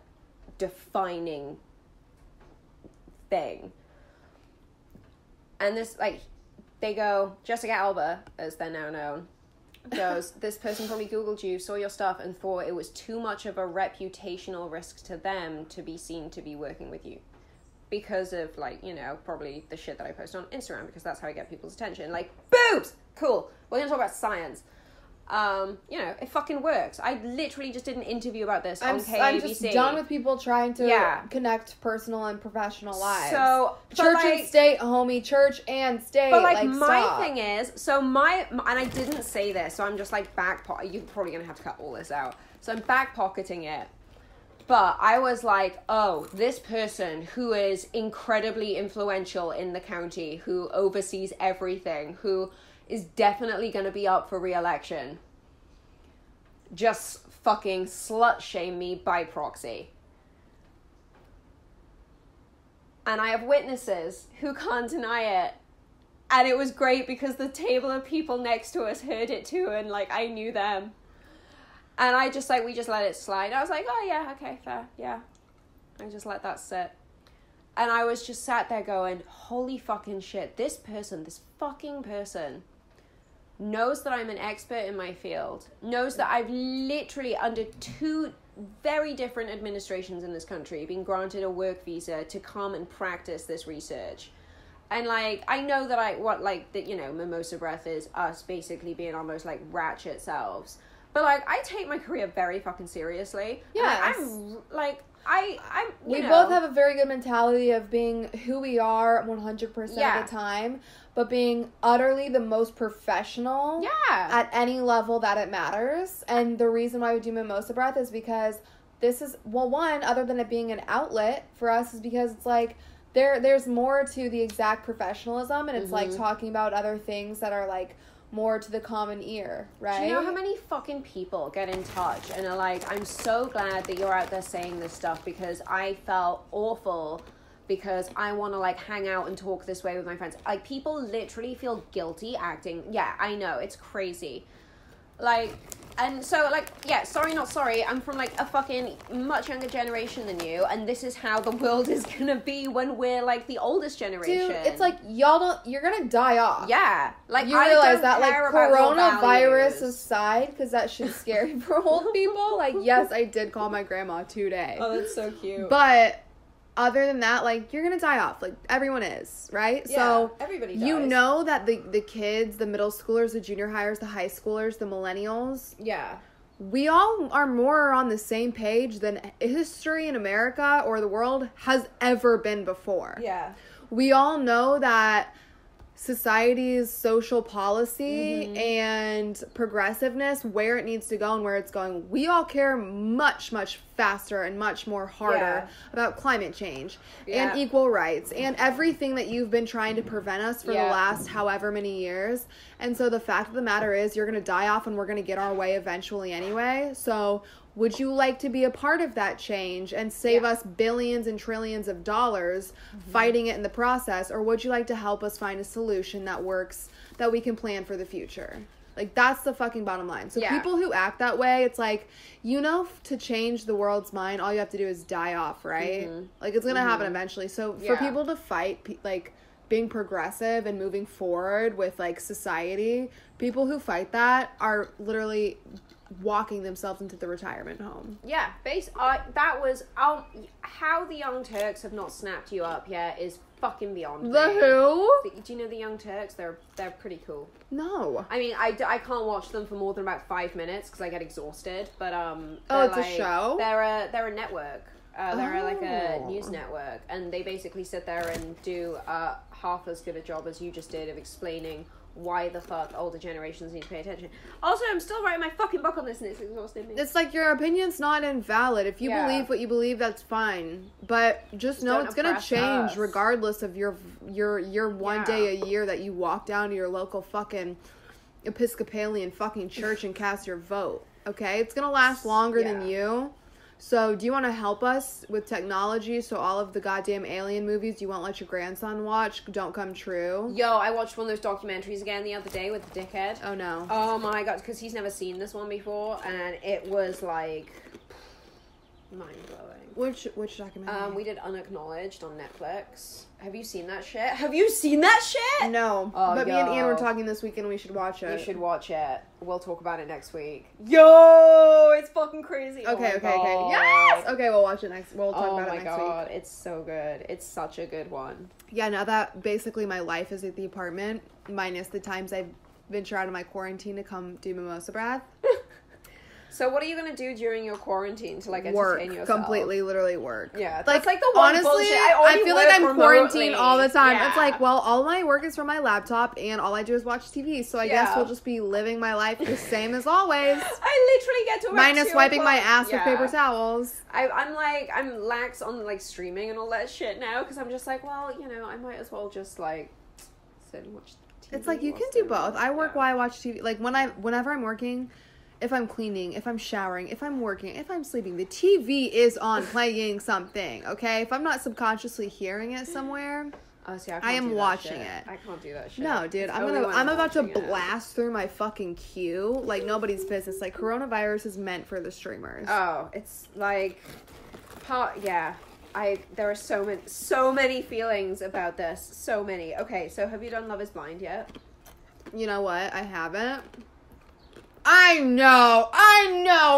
defining thing. And this, like, they go, Jessica Alba, as they're now known, goes, this person probably Googled you, saw your stuff, and thought it was too much of a reputational risk to them to be seen to be working with you. Because of, like, you know, probably the shit that I post on Instagram, because that's how I get people's attention. Like, boobs! Cool. We're gonna talk about science. You know, it fucking works. I literally just did an interview about this on KABC. I'm just done with people trying to connect personal and professional lives. So, church and state, homie. Church and state. But, like my stop. thing is, so and I didn't say this, so I'm just, like, you're probably gonna have to cut all this out. So I'm back-pocketing it. But I was like, oh, this person who is incredibly influential in the county, who oversees everything, who is definitely going to be up for re-election, just fucking slut-shame me by proxy. And I have witnesses who can't deny it. And it was great because the table of people next to us heard it too, and, like, I knew them. And I just, like, we just let it slide. I was like, oh, yeah, okay, fair, yeah. I just let that sit. And I was just sat there going, holy fucking shit, this fucking person knows that I'm an expert in my field, knows that I've literally, under 2 very different administrations in this country, been granted a work visa to come and practice this research. And, like, I know that you know, Mimosa breath is us basically being almost, like, ratchet selves. But, like, I take my career very fucking seriously. Yeah. We both have a very good mentality of being who we are 100% of the time, but being utterly the most professional at any level that it matters. And the reason why we do Mimosa Breath is because this is, well, one, other than it being an outlet for us, is because it's like, there's more to the exact professionalism, and it's like talking about other things that are, like, more to the common ear, right? Do you know how many fucking people get in touch and are like, I'm so glad that you're out there saying this stuff because I felt awful because I want to, like, hang out and talk this way with my friends. Like, people literally feel guilty acting. Yeah, I know. It's crazy. Like, and so, like, yeah, sorry, not sorry. I'm from, like, a fucking much younger generation than you, and this is how the world is gonna be when we're, like, the oldest generation. Dude, it's like, you're gonna die off. Yeah. Like, you realize that, like, coronavirus aside, because that shit's scary for old people. Like, yes, I did call my grandma today. Oh, that's so cute. But other than that, like, you're gonna die off. Like, everyone is, right? Yeah, so everybody dies. You know that the kids, the middle schoolers, the junior hires, the high schoolers, the millennials, we all are more on the same page than history in America or the world has ever been before. Yeah. We all know that society's social policy and progressiveness, where it needs to go and where it's going, we all care much, much faster and much more harder about climate change and equal rights and everything that you've been trying to prevent us for the last however many years. And so the fact of the matter is, you're going to die off and we're going to get our way eventually anyway. So would you like to be a part of that change and save us billions and trillions of dollars fighting it in the process? Or would you like to help us find a solution that works, that we can plan for the future? Like, that's the fucking bottom line. So people who act that way, it's like, to change the world's mind, all you have to do is die off, right? Like, it's gonna happen eventually. So for people to fight, like, being progressive and moving forward with, like, society, people who fight that are literally walking themselves into the retirement home. Yeah, that was how the Young Turks have not snapped you up yet is fucking beyond me. The who? Do you know the Young Turks? They're pretty cool. No. I mean, I can't watch them for more than about 5 minutes because I get exhausted. But it's a show. They're a network. They're like a news network, and they basically sit there and do half as good a job as you just did of explaining why the fuck older generations need to pay attention. Also, I'm still writing my fucking book on this, and it's exhausting me. It's like, your opinion's not invalid. If you believe what you believe, that's fine. But just know it's gonna change regardless of your one day a year that you walk down to your local fucking Episcopalian fucking church and cast your vote. Okay? It's gonna last longer than you. So, do you want to help us with technology so all of the goddamn alien movies you won't let your grandson watch don't come true? Yo, I watched one of those documentaries again the other day with the dickhead. Oh, no. Oh, my God, because he's never seen this one before, and it was, like, mind-blowing. Which documentary? We did Unacknowledged on Netflix. Have you seen that shit? Have you seen that shit? No. But me and Ian were talking this weekend, we should watch it. You should watch it. We'll talk about it next week. Yo! It's fucking crazy. Okay. Yes! Okay, we'll watch it next. We'll talk about it next week. Oh, my God. It's so good. It's such a good one. Yeah, now that basically my life is at the apartment, minus the times I venture out of my quarantine to come do Mimosa breath. So what are you going to do during your quarantine to, like, entertain yourself? Completely, literally work. Yeah, that's, like, the one honestly, bullshit. I feel like I'm quarantined all the time. Yeah. It's like, well, all my work is from my laptop, and all I do is watch TV, so I guess we'll just be living my life the same as always. I literally get to about minus wiping my ass with paper towels. I'm lax on, like, streaming and all that shit now, because I'm just like, well, I might as well just, like, sit and watch TV. It's like, you can do both. I work while I watch TV. Like, whenever I'm working... If I'm cleaning, if I'm showering, if I'm working, if I'm sleeping, the TV is on playing something, okay? If I'm not subconsciously hearing it somewhere, I am watching it. I can't do that shit. No, dude, I'm about to blast through my fucking queue like nobody's business. Like, coronavirus is meant for the streamers. Oh, it's like, there are so many feelings about this. So many. Okay, so have you done Love is Blind yet? You know what? I haven't. I know.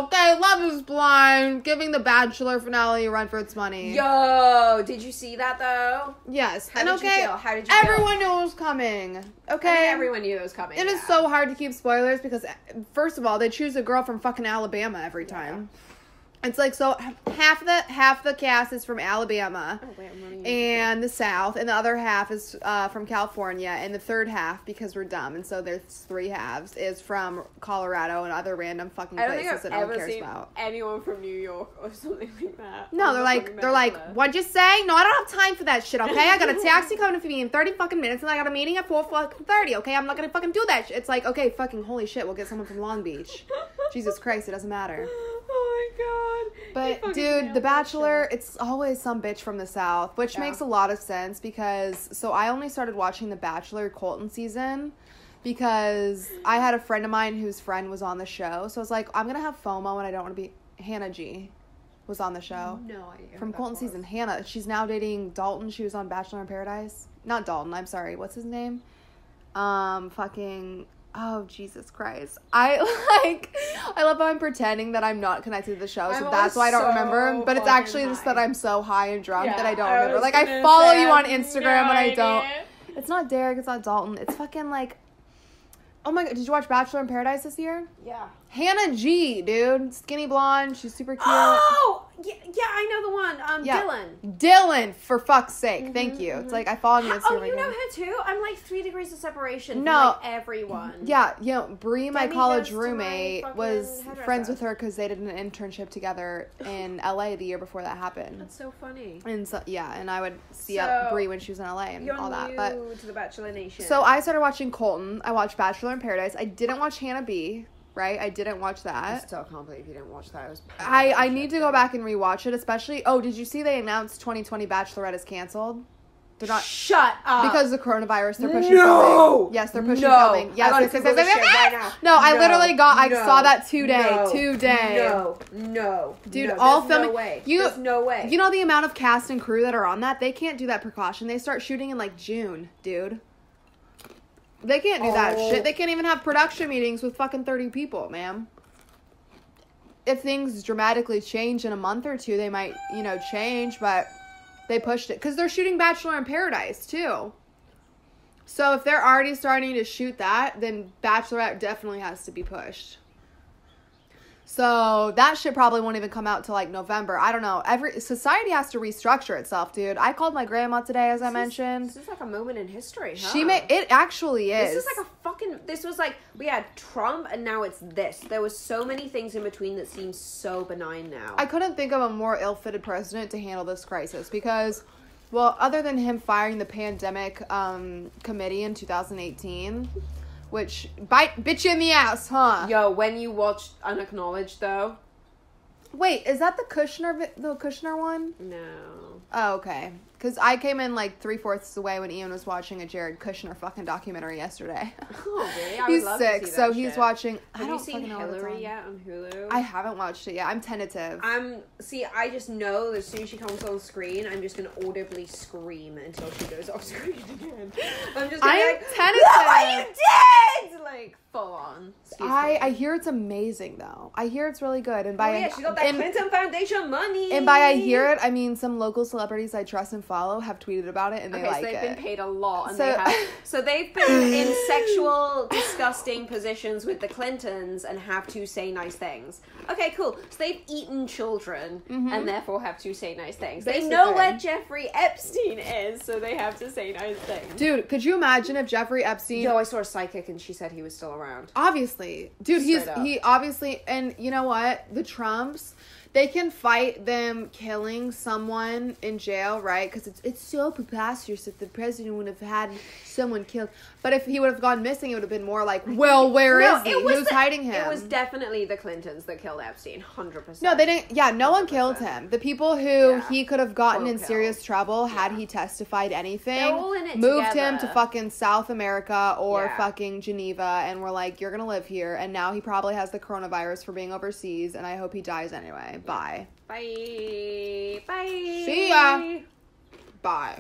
Okay, Love is Blind, giving the Bachelor finale a run for its money. Yo, did you see that though? Yes. How did you feel? How did you feel? Everyone knew it was coming. Okay? I mean, everyone knew it was coming. It is so hard to keep spoilers because, first of all, they choose a girl from fucking Alabama every time. Yeah. It's like, so half the cast is from Alabama and the South, and the other half is from California, and the third half, because we're dumb, and so there's 3 halves, is from Colorado and other random fucking places that no one cares about. Anyone from New York or something like that. No, they're like, what'd you say? No, I don't have time for that shit, okay? I got a taxi coming for me in 30 fucking minutes, and I got a meeting at 4:30, okay? I'm not gonna fucking do that shit. It's like, okay, fucking holy shit, we'll get someone from Long Beach. Jesus Christ, it doesn't matter. Oh my God. But, dude, The Bachelor, it's always some bitch from the South, which makes a lot of sense because, so I only started watching The Bachelor Colton season because I had a friend of mine whose friend was on the show, so I was like, I'm going to have FOMO and I don't want to be... Hannah G was on the show. No idea. From Colton season. Hannah, she's now dating Dalton. She was on Bachelor in Paradise. Not Dalton, I'm sorry. What's his name? Oh, Jesus Christ. I love how I'm pretending that I'm not connected to the show, so that's why I don't remember. But it's actually just that I'm so high and drunk that I don't remember. Like, I follow you on Instagram and I don't. It's not Derek, it's not Dalton. It's fucking like, oh my God, did you watch Bachelor in Paradise this year? Yeah. Hannah G, dude. Skinny blonde. She's super cute. Oh! Yeah, I know the one. Dylan. Dylan, for fuck's sake. Thank you. It's like, I follow you on Instagram. Oh, you know her too? I'm like 3 degrees of separation from like everyone. Yeah, Bree, my college roommate, was friends with her because they did an internship together in LA the year before that happened. That's so funny. And so, and I would see Bree when she was in LA and all that. But you're new to the Bachelor Nation. So I started watching Colton. I watched Bachelor in Paradise. I didn't watch Hannah B. Right? I didn't watch that. I still can't believe you didn't watch that. It was I need to go back and rewatch it, especially... Oh, did you see they announced 2020 Bachelorette is canceled? They're not. Shut up. Because of the coronavirus, they're pushing No. filming. Yes, they're pushing filming. Yes, I gotta Google this shit right now. No, I literally I No. saw that today. No. Dude, no. all There's filming. No way. You, There's no way. You know the amount of cast and crew that are on that? They can't do that precaution. They start shooting in like June, dude. They can't do that shit. They can't even have production meetings with fucking 30 people, ma'am. If things dramatically change in a month or two, they might, change, but they pushed it. Because they're shooting Bachelor in Paradise, too. So if they're already starting to shoot that, then Bachelorette definitely has to be pushed. So that shit probably won't even come out till like November. I don't know. Society has to restructure itself, dude. I called my grandma today, as I mentioned. This is like a moment in history, huh? It actually is. This is like this was like, we had Trump and now it's this. There was so many things in between that seem so benign now. I couldn't think of a more ill-fitted president to handle this crisis because, well, other than him firing the pandemic committee in 2018... Which, bitch in the ass, huh? Yo, when you watched Unacknowledged, though. Wait, is that the Kushner one? No. Oh, okay. Because I came in like 3/4 away when Ian was watching a Jared Kushner fucking documentary yesterday. Oh, really? I He's would love sick, to see so that he's shit. watching. Have you seen Hillary yet on Hulu? I haven't watched it yet. I'm tentative. I just know that as soon as she comes on screen, I'm just gonna audibly scream until she goes off screen again. I'm just gonna be like, tentative. "Look what you did!" Like, full on. I hear it's amazing, though. I hear it's really good. And by she got that Clinton Foundation money. And by I hear it, I mean some local celebrities I trust and follow have tweeted about it, and they like it. So they've been paid a lot, and so they've been in sexual, disgusting positions with the Clintons and have to say nice things. Okay, cool. So they've eaten children and therefore have to say nice things. Basically. They know where Jeffrey Epstein is, so they have to say nice things. Dude, could you imagine if Jeffrey Epstein... Yo, I saw a psychic and she said he was still around. Obviously. Dude, he obviously... And you know what? The Trumps... They can fight them killing someone in jail, right? Because it's so preposterous that the president would have had someone killed. But if he would have gone missing, it would have been more like, well, where is he? Who's hiding him? It was definitely the Clintons that killed Epstein, 100%. No, they didn't. Yeah, no 100%. One killed him. The people who he could have gotten in killed. Serious trouble had he testified anything, They're all in it moved together. him to fucking South America or fucking Geneva, and were like, you're gonna live here. And now he probably has the coronavirus for being overseas, and I hope he dies anyway. Bye. Bye. Bye. See ya. Bye.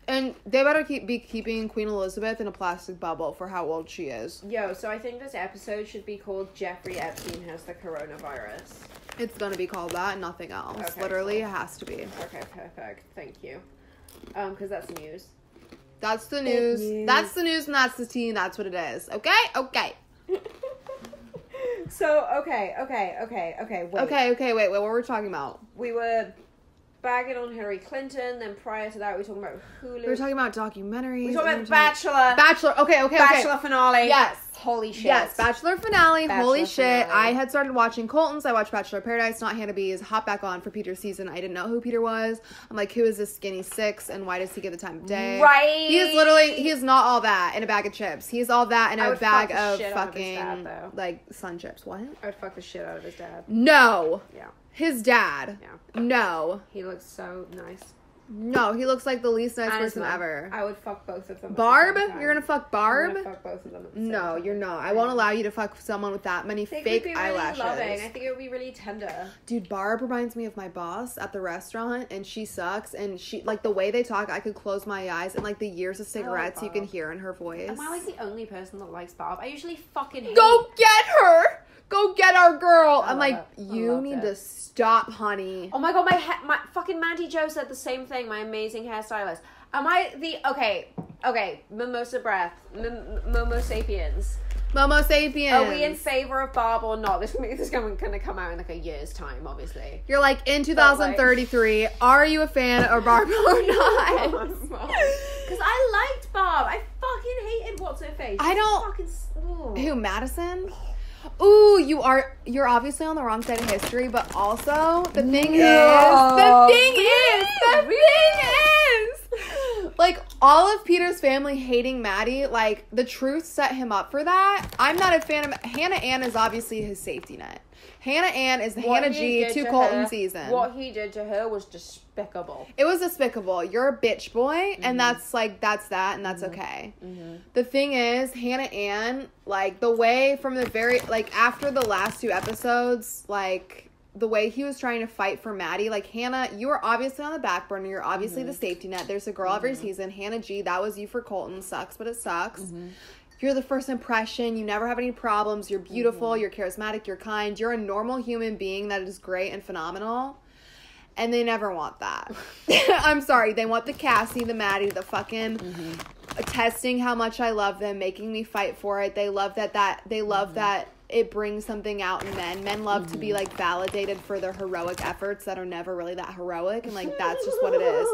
And they better be keeping Queen Elizabeth in a plastic bubble for how old she is. Yo, so I think this episode should be called Jeffrey Epstein Has the Coronavirus. It's gonna be called that and nothing else. Okay, Literally, it has to be. Okay, perfect. Thank you. Because that's news. That's the news. That's the news and that's the tea and that's what it is. Okay? Okay. So, okay, wait. What were we talking about? We were bagging on Hillary Clinton, then prior to that we were talking about Hulu. We were talking about documentaries. We were talking about Bachelor. Bachelor, okay. Bachelor finale. Yes. Holy shit. Yes, Bachelor finale. Holy shit. Finale. I had started watching Colton's. I watched Bachelor Paradise, not Hannah B's. Hop back on for Peter's season. I didn't know who Peter was. I'm like, who is this skinny six and why does he get the time of day? Right. He is not all that in a bag of chips. He's all that in a bag of fucking, like, sun chips. What? I would fuck the shit out of his dad. No. Yeah. His dad. Yeah. No. He looks so nice. No, he looks like the least nice person ever. I would fuck both of them. Barb? You're gonna fuck Barb? I'm gonna fuck both of them. No, you're not. I won't allow you to fuck someone with that many fake eyelashes. Really loving. I think it would be really tender. Dude, Barb reminds me of my boss at the restaurant, and she sucks. And she, like, the way they talk, I could close my eyes, and like the years of cigarettes you can hear in her voice. Am I like the only person that likes Barb? I usually fucking hate. Go get her. Go get our girl. I'm like, you need to stop, honey. Oh my god, my fucking Mandy Jo said the same thing. My amazing hairstylist. Am I the okay? Mimosa breath. Momosapiens. Momosapiens. Are we in favor of Barb or not? This is going to come out in like a year's time, obviously. You're like, in 2033, are you a fan of Barb or not? Because I liked Barb. I fucking hated what's her face. I don't. Fucking, who, Madison? Ooh, you're obviously on the wrong side of history, but also the thing is. like, all of Peter's family hating Maddie, like, the truth set him up for that. I'm not a fan of... Hannah Ann is obviously his safety net. Hannah Ann is the Hannah G to Colton season. What he did to her was despicable. It was despicable. You're a bitch boy, and that's, like, that's that, and that's okay. The thing is, Hannah Ann, like, the way from the very... Like, after the last 2 episodes, like... The way he was trying to fight for Maddie, like, Hannah, you were obviously on the back burner. You're obviously the safety net. There's a girl every season. Hannah G, that was you for Colton. Sucks, but it sucks. You're the first impression. You never have any problems. You're beautiful. You're charismatic. You're kind. You're a normal human being that is great and phenomenal. And they never want that. I'm sorry. They want the Cassie, the Maddie, the fucking testing how much I love them, making me fight for it. They love that they love that it brings something out in men. Men love to be, like, validated for their heroic efforts that are never really that heroic. And, like, that's just what it is.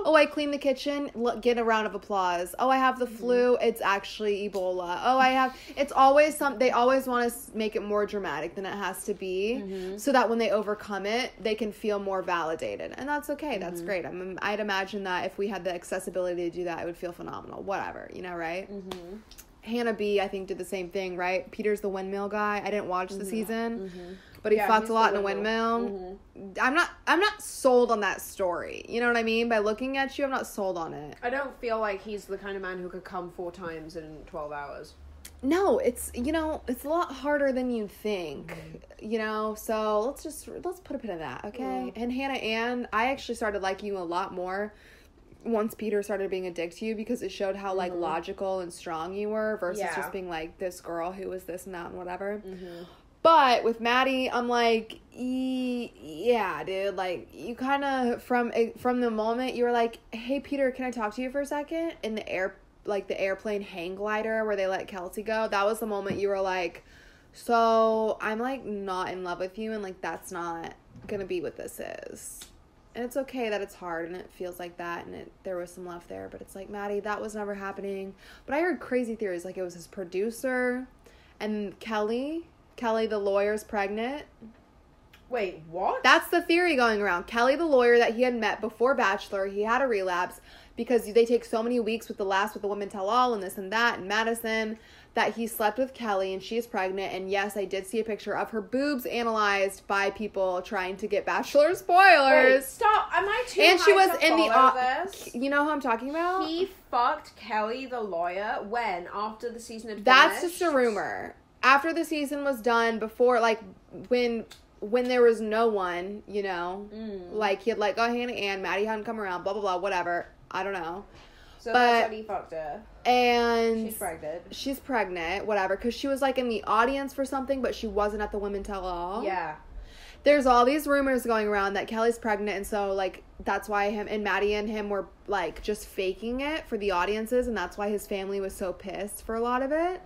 Oh, I cleaned the kitchen. Look, get a round of applause. Oh, I have the flu. It's actually Ebola. Oh, it's always they always want to make it more dramatic than it has to be. So that when they overcome it, they can feel more validated. And that's okay. That's great. I'd imagine that if we had the accessibility to do that, it would feel phenomenal. Whatever. You know, right? Hannah B, I think, did the same thing, right? Peter's the windmill guy. I didn't watch the season, but he fucked a lot in a windmill. I'm not sold on that story. You know what I mean? By looking at you, I'm not sold on it. I don't feel like he's the kind of man who could come 4 times in 12 hours. No, it's, you know, it's a lot harder than you'd think, you know, so let's put a pin in that, okay? And Hannah Ann, I actually started liking you a lot more once Peter started being a dick to you, because it showed how, like, logical and strong you were versus just being, like, this girl who was this and that and whatever. But with Maddie, I'm like, yeah, dude, like, you kind of, from the moment you were like, hey, Peter, can I talk to you for a second? In the airplane hang glider where they let Kelsey go, that was the moment you were like, so I'm, like, not in love with you, and, like, that's not gonna be what this is. And it's okay that it's hard and it feels like that, and there was some love there, but it's like, Maddie, that was never happening. But I heard crazy theories, like it was his producer, and Kelly the lawyer's pregnant. Wait, what? That's the theory going around. Kelly the lawyer that he had met before Bachelor, he had a relapse because they take so many weeks with the women tell all and this and that and Madison, that he slept with Kelly and she is pregnant. And yes, I did see a picture of her boobs analyzed by people trying to get Bachelor spoilers. Wait, stop. Am I too And she was to in this? You know who I'm talking about? He fucked Kelly the lawyer when? After the season had finished? That's just a rumor. After the season was done, before, like, when there was no one, you know, like, he had, like, oh, Hannah Ann, Maddie hadn't come around, blah, blah, blah, whatever. I don't know. So that's when he fucked her. And she's pregnant, whatever, because she was, like, in the audience for something, but she wasn't at the Women Tell All. Yeah. There's all these rumors going around that Kelly's pregnant, and so, like, that's why him and Maddie and him were, like, just faking it for the audiences, and that's why his family was so pissed for a lot of it.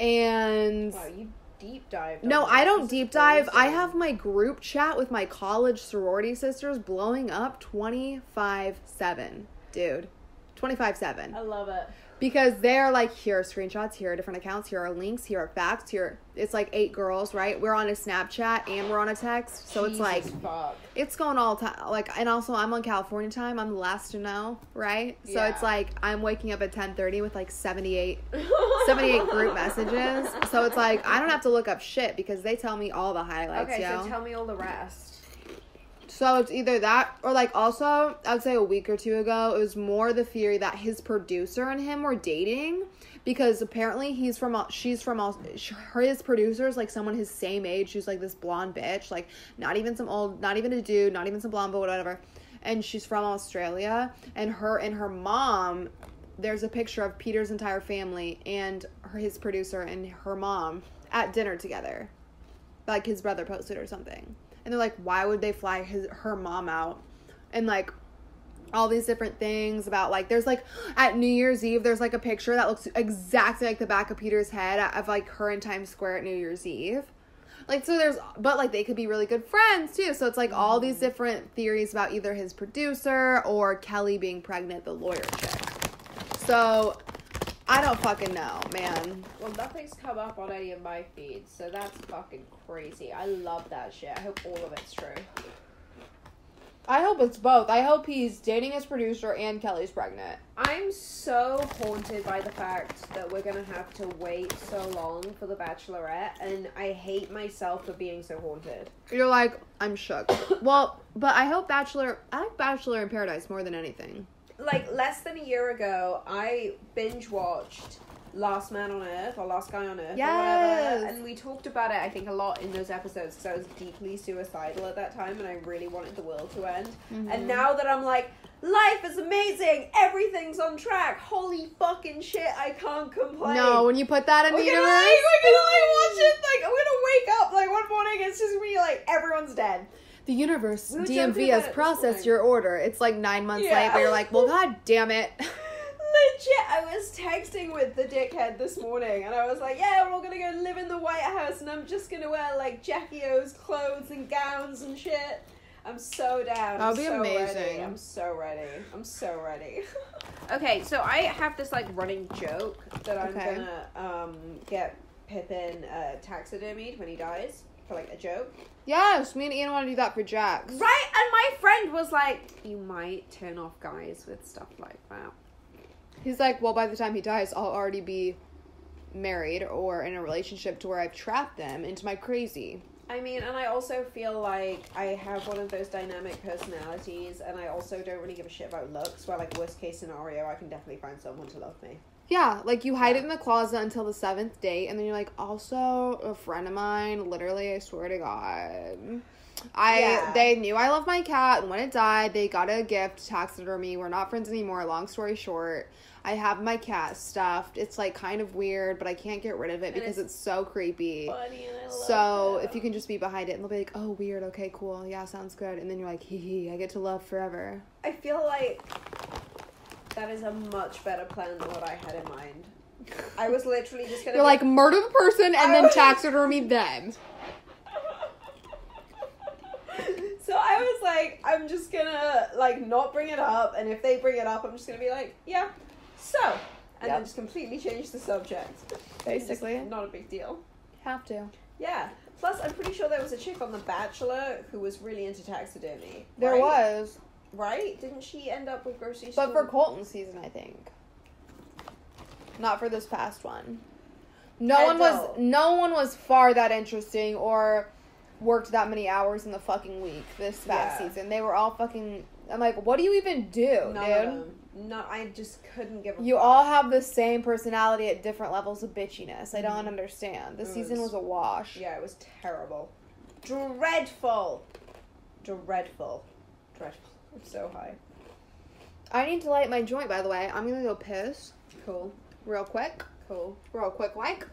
And... Wow, you deep dive. No, I don't deep dive. I have my group chat with my college sorority sisters blowing up 24/7. Dude. 24/7. I love it. Because they're like, here are screenshots, here are different accounts, here are links, here are facts, here. It's like 8 girls, right? We're on a Snapchat and we're on a text. So Jesus, it's like, fuck. It's going all the time. Like, and also I'm on California time. I'm the last to know, right? So it's like, I'm waking up at 10:30 with like 78 group messages. So it's like, I don't have to look up shit because they tell me all the highlights, Okay, so tell me all the rest. So it's either that or, like, also, I would say a week or 2 ago, it was more the theory that his producer and him were dating because apparently his producer's, like, someone his same age who's, like, this blonde bitch, like, not even a dude, not even some blonde, but whatever. And she's from Australia, and her mom, there's a picture of Peter's entire family and his producer and her mom at dinner together. Like, his brother posted or something. And they're like, why would they fly her mom out? And, like, all these different things about, like, there's, like, at New Year's Eve, there's, like, a picture that looks exactly like the back of Peter's head of, like, her in Times Square at New Year's Eve. Like, so but, like, they could be really good friends, too. So it's, like, all these different theories about either his producer or Kelly being pregnant, the lawyer chick. So... I don't fucking know, man. Well, nothing's come up on any of my feeds, so that's fucking crazy. I love that shit. I hope all of it's true. I hope it's both. I hope he's dating his producer and Kelly's pregnant. I'm so haunted by the fact that we're gonna have to wait so long for The Bachelorette, and I hate myself for being so haunted. You're like, I'm shook. Well, but I like Bachelor in Paradise more than anything. Like, less than a year ago, I binge-watched Last Man on Earth, or Last Guy on Earth, yes. or whatever, and we talked about it, I think, a lot in those episodes, because I was deeply suicidal at that time, and I really wanted the world to end. Mm-hmm. And now that I'm like, life is amazing, everything's on track, holy fucking shit, I can't complain. No, when you put that in the universe, we're gonna watch it, like, I'm gonna wake up, like, one morning, it's just gonna be like, everyone's dead. The universe, DMV has processed your order. It's like 9 months late, but you're like, well, god damn it. Legit, I was texting with the dickhead this morning, and I was like, yeah, we're all gonna go live in the White House, and I'm just gonna wear, like, Jackie O's clothes and gowns and shit. I'm so down. That would be amazing. Ready. I'm so ready. Okay, so I have this, like, running joke that I'm gonna, get Pippin, taxidermied when he dies, for, like, a joke. Yes, me and Ian want to do that for Jax. Right, and my friend was like, you might turn off guys with stuff like that. He's like, well, by the time he dies, I'll already be married or in a relationship to where I've trapped them into my crazy. I mean, and I also feel like I have one of those dynamic personalities, and I also don't really give a shit about looks, where, like, worst case scenario, I can definitely find someone to love me. Yeah, like, you hide it in the closet until the 7th date, and then you're like, also, a friend of mine, literally, I swear to God, they knew I love my cat, and when it died, they got a gift, taxidermy, we're not friends anymore, long story short, I have my cat stuffed, it's, like, kind of weird, but I can't get rid of it because it's so creepy. Funny, and I love so, it. If you can just be behind it, and they'll be like, oh, weird, okay, cool, yeah, sounds good, and then you're like, hee hee, I get to love forever. I feel like that is a much better plan than what I had in mind. I was literally just gonna... You're like, murder the person and then taxidermy them. So I was like, I'm just gonna, like, not bring it up, and if they bring it up, I'm just gonna be like, yeah, so. And then just completely change the subject. Basically. Just not a big deal. Have to. Yeah. Plus, I'm pretty sure there was a chick on The Bachelor who was really into taxidermy. There was. Right? Didn't she end up with grocery store? But for Colton's season, I think. Not for this past one. No one was far that interesting or worked that many hours in the fucking week this past season. They were all fucking... I'm like, what do you even do, dude? No, I just couldn't give a You fuck. all have the same personality at different levels of bitchiness. I don't understand. This season was a wash. Yeah, it was terrible. Dreadful. I'm so high. I need to light my joint, by the way. I'm gonna go piss. Cool. Real quick, like.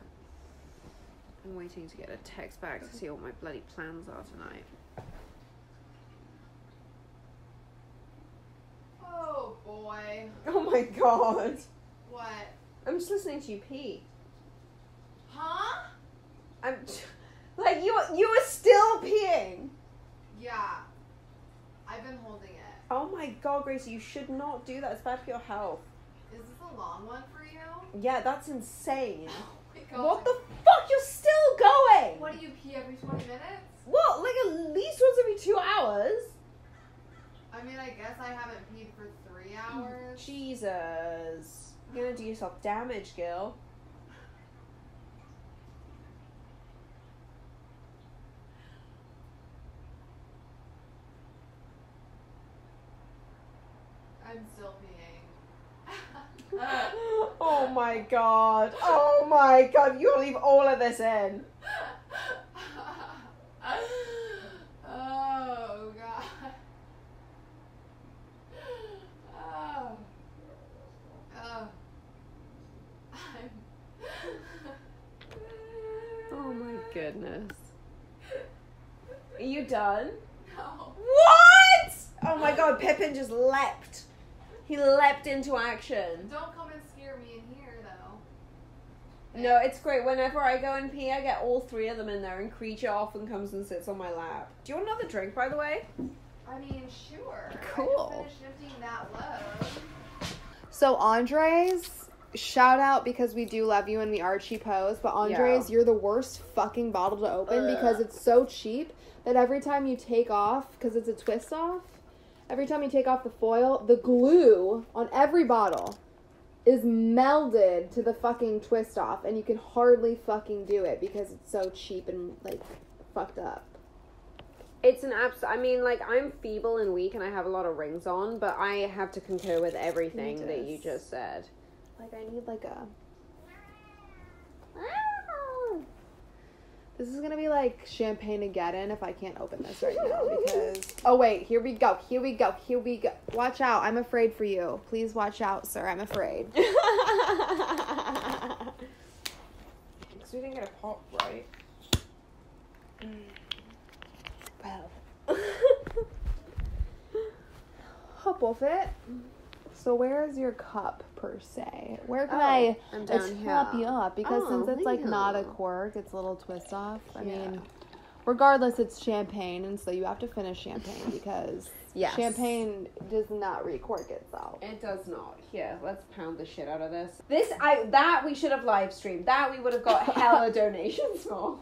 I'm waiting to get a text back to see what my bloody plans are tonight. Oh, boy. Oh, my God. What? I'm just listening to you pee. Huh? I'm... Like, you were still peeing. Yeah. I've been holding it. Oh, my God, Gracie, you should not do that. It's bad for your health. Is this a long one for you? Yeah, that's insane. Oh my God. What the fuck? You're still going! What, do you pee every 20 minutes? What? Like, at least once every 2 hours? I mean, I guess I haven't peed for 3 hours. Jesus. You're gonna do yourself damage, girl. I'm still peeing. Oh my God. Oh my God. You gotta leave all of this in. Oh, God. Oh. Oh. Oh my goodness. Are you done? No. What? Oh my God. Pippin just leapt. He leapt into action. Don't come and scare me in here, though. No, it's great. Whenever I go and pee, I get all 3 of them in there, and Creature often comes and sits on my lap. Do you want another drink, by the way? I mean, sure. Cool. I just finished emptying that load. So, Andres, shout out because we do love you and the Archie pose, but Andres, you're the worst fucking bottle to open because it's so cheap that every time you take off, because it's a twist off, every time you take off the foil, the glue on every bottle is melded to the fucking twist off, and you can hardly fucking do it because it's so cheap and, like, fucked up. It's an I mean, like, I'm feeble and weak and I have a lot of rings on, but I have to concur with everything that you just said. Like, I need, like, a... This is gonna be like Champagne-ageddon if I can't open this right now because... Oh, wait. Here we go. Watch out. I'm afraid for you. Please watch out, sir. I'm afraid. Because we didn't get a pop, right? Well. Hop off it. So where is your cup, per se? Where can I top you up? Because since it's, like, not a cork, it's a little twist off. I mean, regardless, it's champagne, and so you have to finish champagne because champagne does not re-cork itself. It does not. Here, let's pound the shit out of this. That we should have live streamed. That we would have got hella donations for.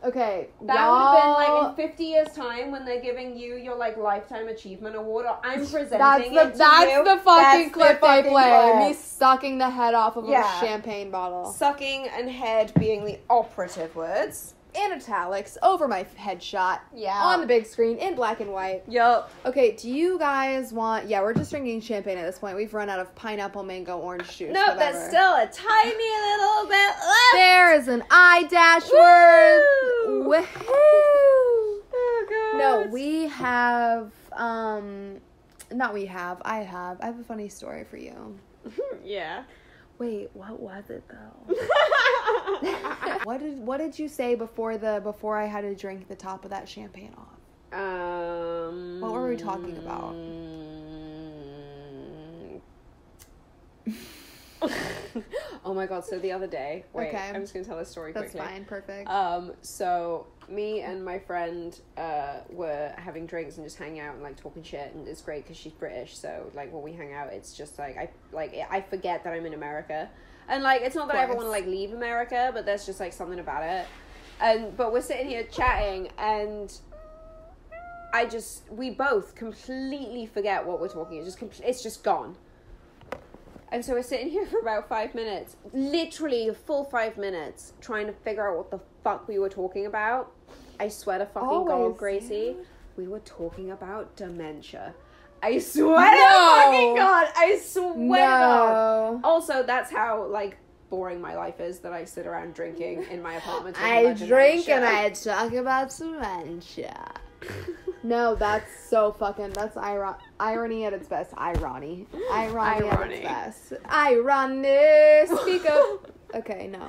Okay, that would have been like in 50 years' time when they're giving you your like lifetime achievement award. Or I'm presenting that's the fucking clip they play. Me sucking the head off of a champagne bottle. Sucking and head being the operative words. In italics, over my headshot. Yeah. On the big screen, in black and white. Yup. Okay, do you guys want... Yeah, we're just drinking champagne at this point. We've run out of pineapple, mango, orange juice. No, there's still a tiny little bit left. There is an eye dash worth. Woohoo! Oh, God. No, we have... Not we have. I have. I have a funny story for you. Yeah. Wait, what was it though? What did you say before I had to drink the top of that champagne off? What were we talking about? Oh my God, so the other day, wait, okay. I'm just gonna tell this story quickly. That's fine, perfect. So me and my friend were having drinks and just hanging out and like talking shit, and it's great because she's British, so like when we hang out it's just like I forget that I'm in America, and like it's not that I ever want to like leave America, but there's just like something about it, but we're sitting here chatting and we both completely forget what we're talking. It's just gone. And so we're sitting here for about 5 minutes, literally a full 5 minutes, trying to figure out what the fuck we were talking about. I swear to fucking God, Gracie, we were talking about dementia. I swear to fucking God, I swear to God. Also, that's how, like, boring my life is, that I sit around drinking in my apartment. I drink and I talk about dementia. No, that's so fucking... That's irony at its best. Irony at its best. Irony. Speak up. Okay, no.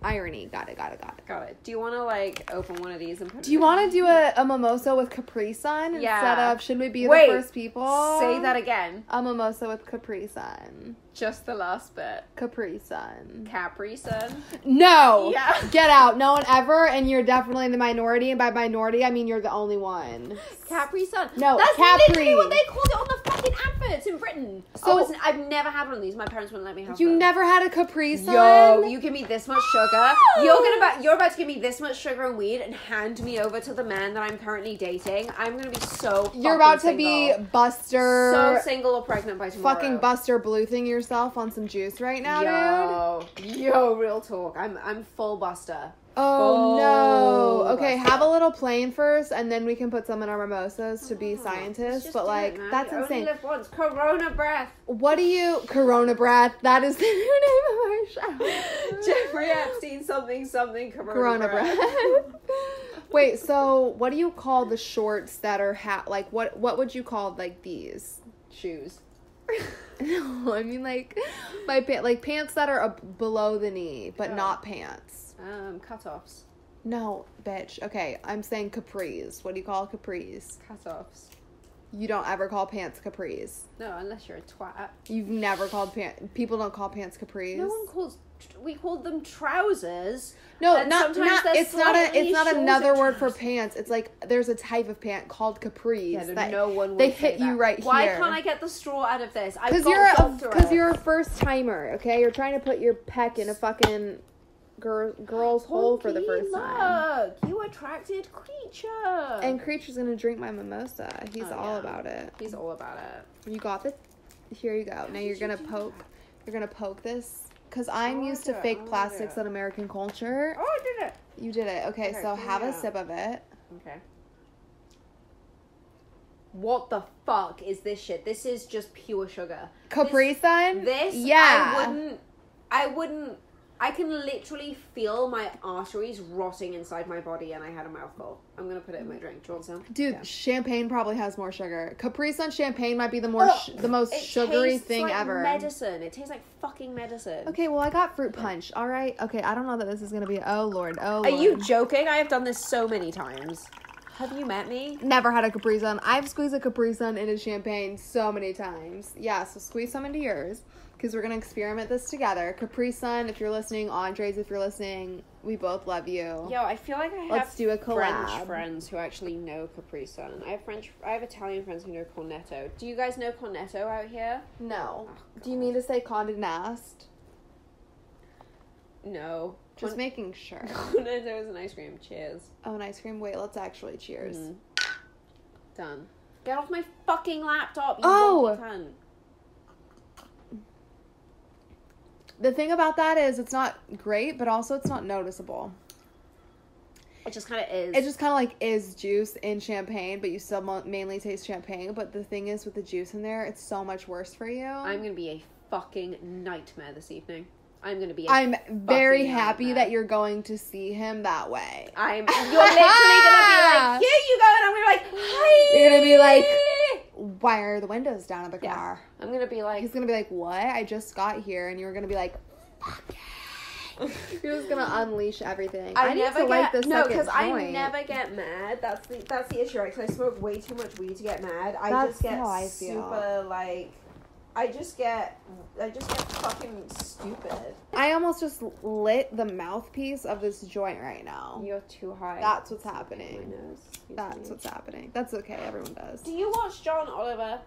Irony. Got it. Do you want to, like, open one of these and put Do you want to do a mimosa with Capri Sun instead of... Should we be the first people? Say that again. A mimosa with Capri Sun. Just the last bit. Capri Sun. Capri Sun? No! Yeah. Get out. No one ever, and you're definitely in the minority, and by minority, I mean you're the only one. Capri Sun. No, that's Capri. Literally what they called it on the fucking adverts in Britain. So I've never had one of these. My parents wouldn't let me have them. You never had a Capri Sun? Yo, you give me this much sugar. You're about to give me this much sugar and weed and hand me over to the man that I'm currently dating. I'm gonna be so You're about to single. be Buster. So single or pregnant by tomorrow. Fucking Buster Bluthing yourself on some juice right now, dude. Yo, real talk. I'm full Buster. Oh no. Okay, have a little plane first, and then we can put some in our mimosas to be scientists. But like, that's insane. Only live once. Corona breath. What do you... Corona breath. That is the new name of our show. Jeffrey Epstein something Corona breath. Wait, so what do you call the shorts that are like what would you call like these? Shoes. No, I mean like pants that are below the knee, but not pants. Cutoffs. No, bitch. Okay, I'm saying capris. What do you call capris? Cutoffs. You don't ever call pants capris. No, unless you're a twat. You've never called people don't call pants capris. No one calls. We called them trousers. No, it's not another word for pants. It's like there's a type of pant called capris. Yeah, that no one would they hit you right here. Why can't I get the straw out of this? Because you're a first timer. Okay, you're trying to put your peck in a fucking girl's hole for the first time. Look, you attracted Creature. And Creature's gonna drink my mimosa. He's all about it. He's all about it. You got this? Here you go. Now you're gonna poke. You're gonna poke this. Because I'm used to fake plastics in American culture. Oh, I did it. You did it. Okay, so have a sip of it. Okay. What the fuck is this shit? This is just pure sugar. Capri Sun? This, yeah. I can literally feel my arteries rotting inside my body and I had a mouthful. I'm gonna put it in my drink. Do you want some? Dude, champagne probably has more sugar. Capri Sun champagne might be the most sugary thing like ever. Medicine. It tastes like fucking medicine. Okay, well I got fruit punch. All right. Okay, I don't know that this is gonna be. Oh Lord. Are you joking? I have done this so many times. Have you met me? Never had a Capri Sun. I've squeezed a Capri Sun into champagne so many times. Yeah, so squeeze some into yours. Because we're going to experiment this together. Capri Sun, if you're listening. Andres, if you're listening. We both love you. Yo, I feel like I have Let's do a collab. French friends who actually know Capri Sun. I have Italian friends who know Cornetto. Do you guys know Cornetto out here? No. Do you mean to say Condé Nast? No. Just making sure. Cornetto is an ice cream. Cheers. Oh, an ice cream? Wait, let's actually cheers. Done. Get off my fucking laptop, you cunt. The thing about that is it's not great, but also it's not noticeable. It just kind of is. It just kind of like is juice in champagne, but you still mainly taste champagne. But the thing is with the juice in there, it's so much worse for you. I'm going to be a fucking nightmare this evening. I'm very happy that you're going to see him that way. You're literally going to be like, here you go, and I'm going to be like, hi. You're going to be like, why are the windows down in the car? I'm going to be like... He's going to be like, what? I just got here, and you're going to be like, fuck it. You're just going to unleash everything. I need to light this second joint. I never get mad. That's the issue, right? Because I smoke way too much weed to get mad. I just get super, like... I just get fucking stupid. I almost just lit the mouthpiece of this joint right now. You're too high. That's what's happening. My nose. That's what's happening. That's okay. Everyone does. Do you watch John Oliver?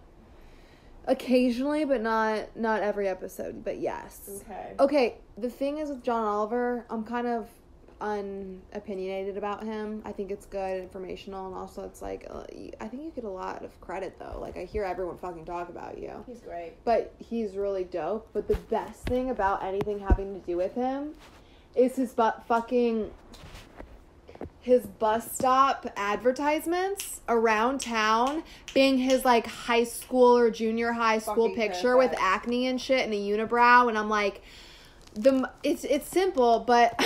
Occasionally, but not every episode. But yes. Okay. The thing is with John Oliver, I'm kind of unopinionated about him. I think it's good, informational, and also it's like I think you get a lot of credit though. Like I hear everyone fucking talk about you. He's great, but he's really dope. But the best thing about anything having to do with him is his bus stop advertisements around town being his like high school or junior high school fucking picture with acne and shit and a unibrow, and I'm like, it's simple, but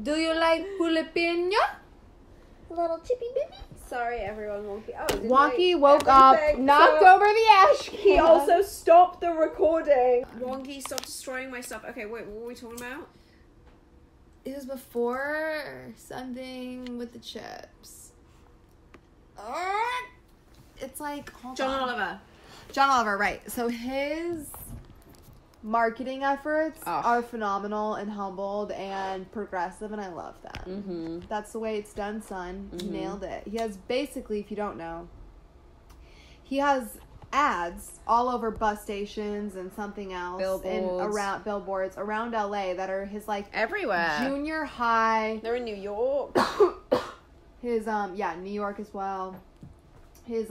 do you like jalapeno? Little chippy baby? Sorry, everyone. Wonky woke up, knocked over the ash. He also stopped the recording. Wonky, stop destroying my stuff. Okay, wait, what were we talking about? It was before something with the chips. It's like... John Oliver, right. So his... marketing efforts are phenomenal and humbled and progressive, and I love that. Mm-hmm. That's the way it's done, son. Mm-hmm. You nailed it. He has basically, if you don't know, he has ads all over bus stations and something else, billboards around LA that are his like everywhere. Junior high. They're in New York. His New York as well. His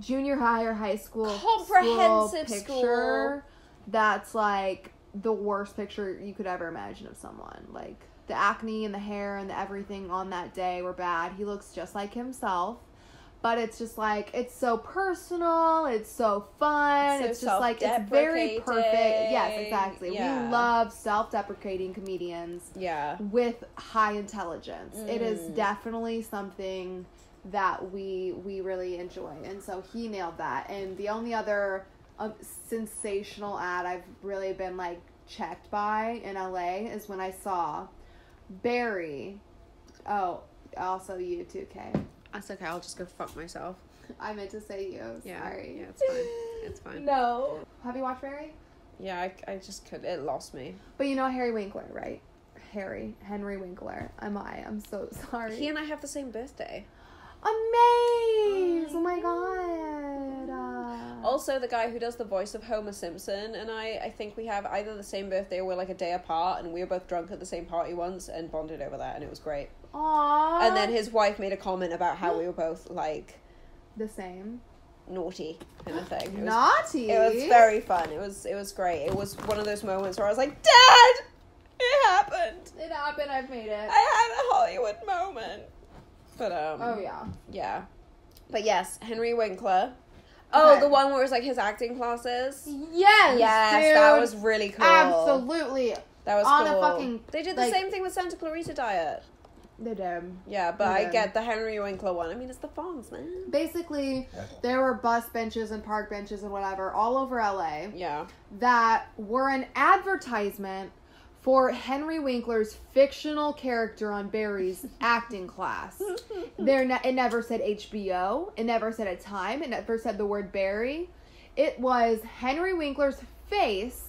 junior high or high school comprehensive picture. That's like the worst picture you could ever imagine of someone. Like the acne and the hair and the everything on that day were bad. He looks just like himself, but it's just like, it's so personal. It's so fun. It's just like, it's very perfect. Yes, exactly. Yeah. We love self-deprecating comedians with high intelligence. It is definitely something that we really enjoy. And so he nailed that. And the only other sensational ad I've really been like checked by in LA is when I saw Barry. Oh, also you too, Kay. That's okay. I'll just go fuck myself. I meant to say you. Yeah. Sorry. Yeah, it's fine. It's fine. No. Have you watched Barry? Yeah, I just could. It lost me. But you know Harry Winkler, right? Henry Winkler. I'm so sorry. He and I have the same birthday. Amaze! Oh my god. Also, the guy who does the voice of Homer Simpson and I think we have either the same birthday or we're like a day apart, and we were both drunk at the same party once and bonded over that, and it was great. Aww. And then his wife made a comment about how we were both like the same naughty kind of thing. Naughty. It was very fun. It was great. It was one of those moments where I was like, Dad, it happened. It happened. I've made it. I had a Hollywood moment. But oh yeah. But yes, Henry Winkler. Oh, Okay. the one where it was like his acting classes. Yes, dude. That was really cool. Absolutely. That was on cool. a fucking. They did the same thing with Santa Clarita Diet. They did. Yeah, but They I did. get the Henry Winkler one. I mean, it's the Fonz, man. Basically, there were bus benches and park benches and whatever all over LA Yeah. that were an advertisement for Henry Winkler's fictional character on Barry's acting class. It never said HBO. It never said a time. It never said the word Barry. It was Henry Winkler's face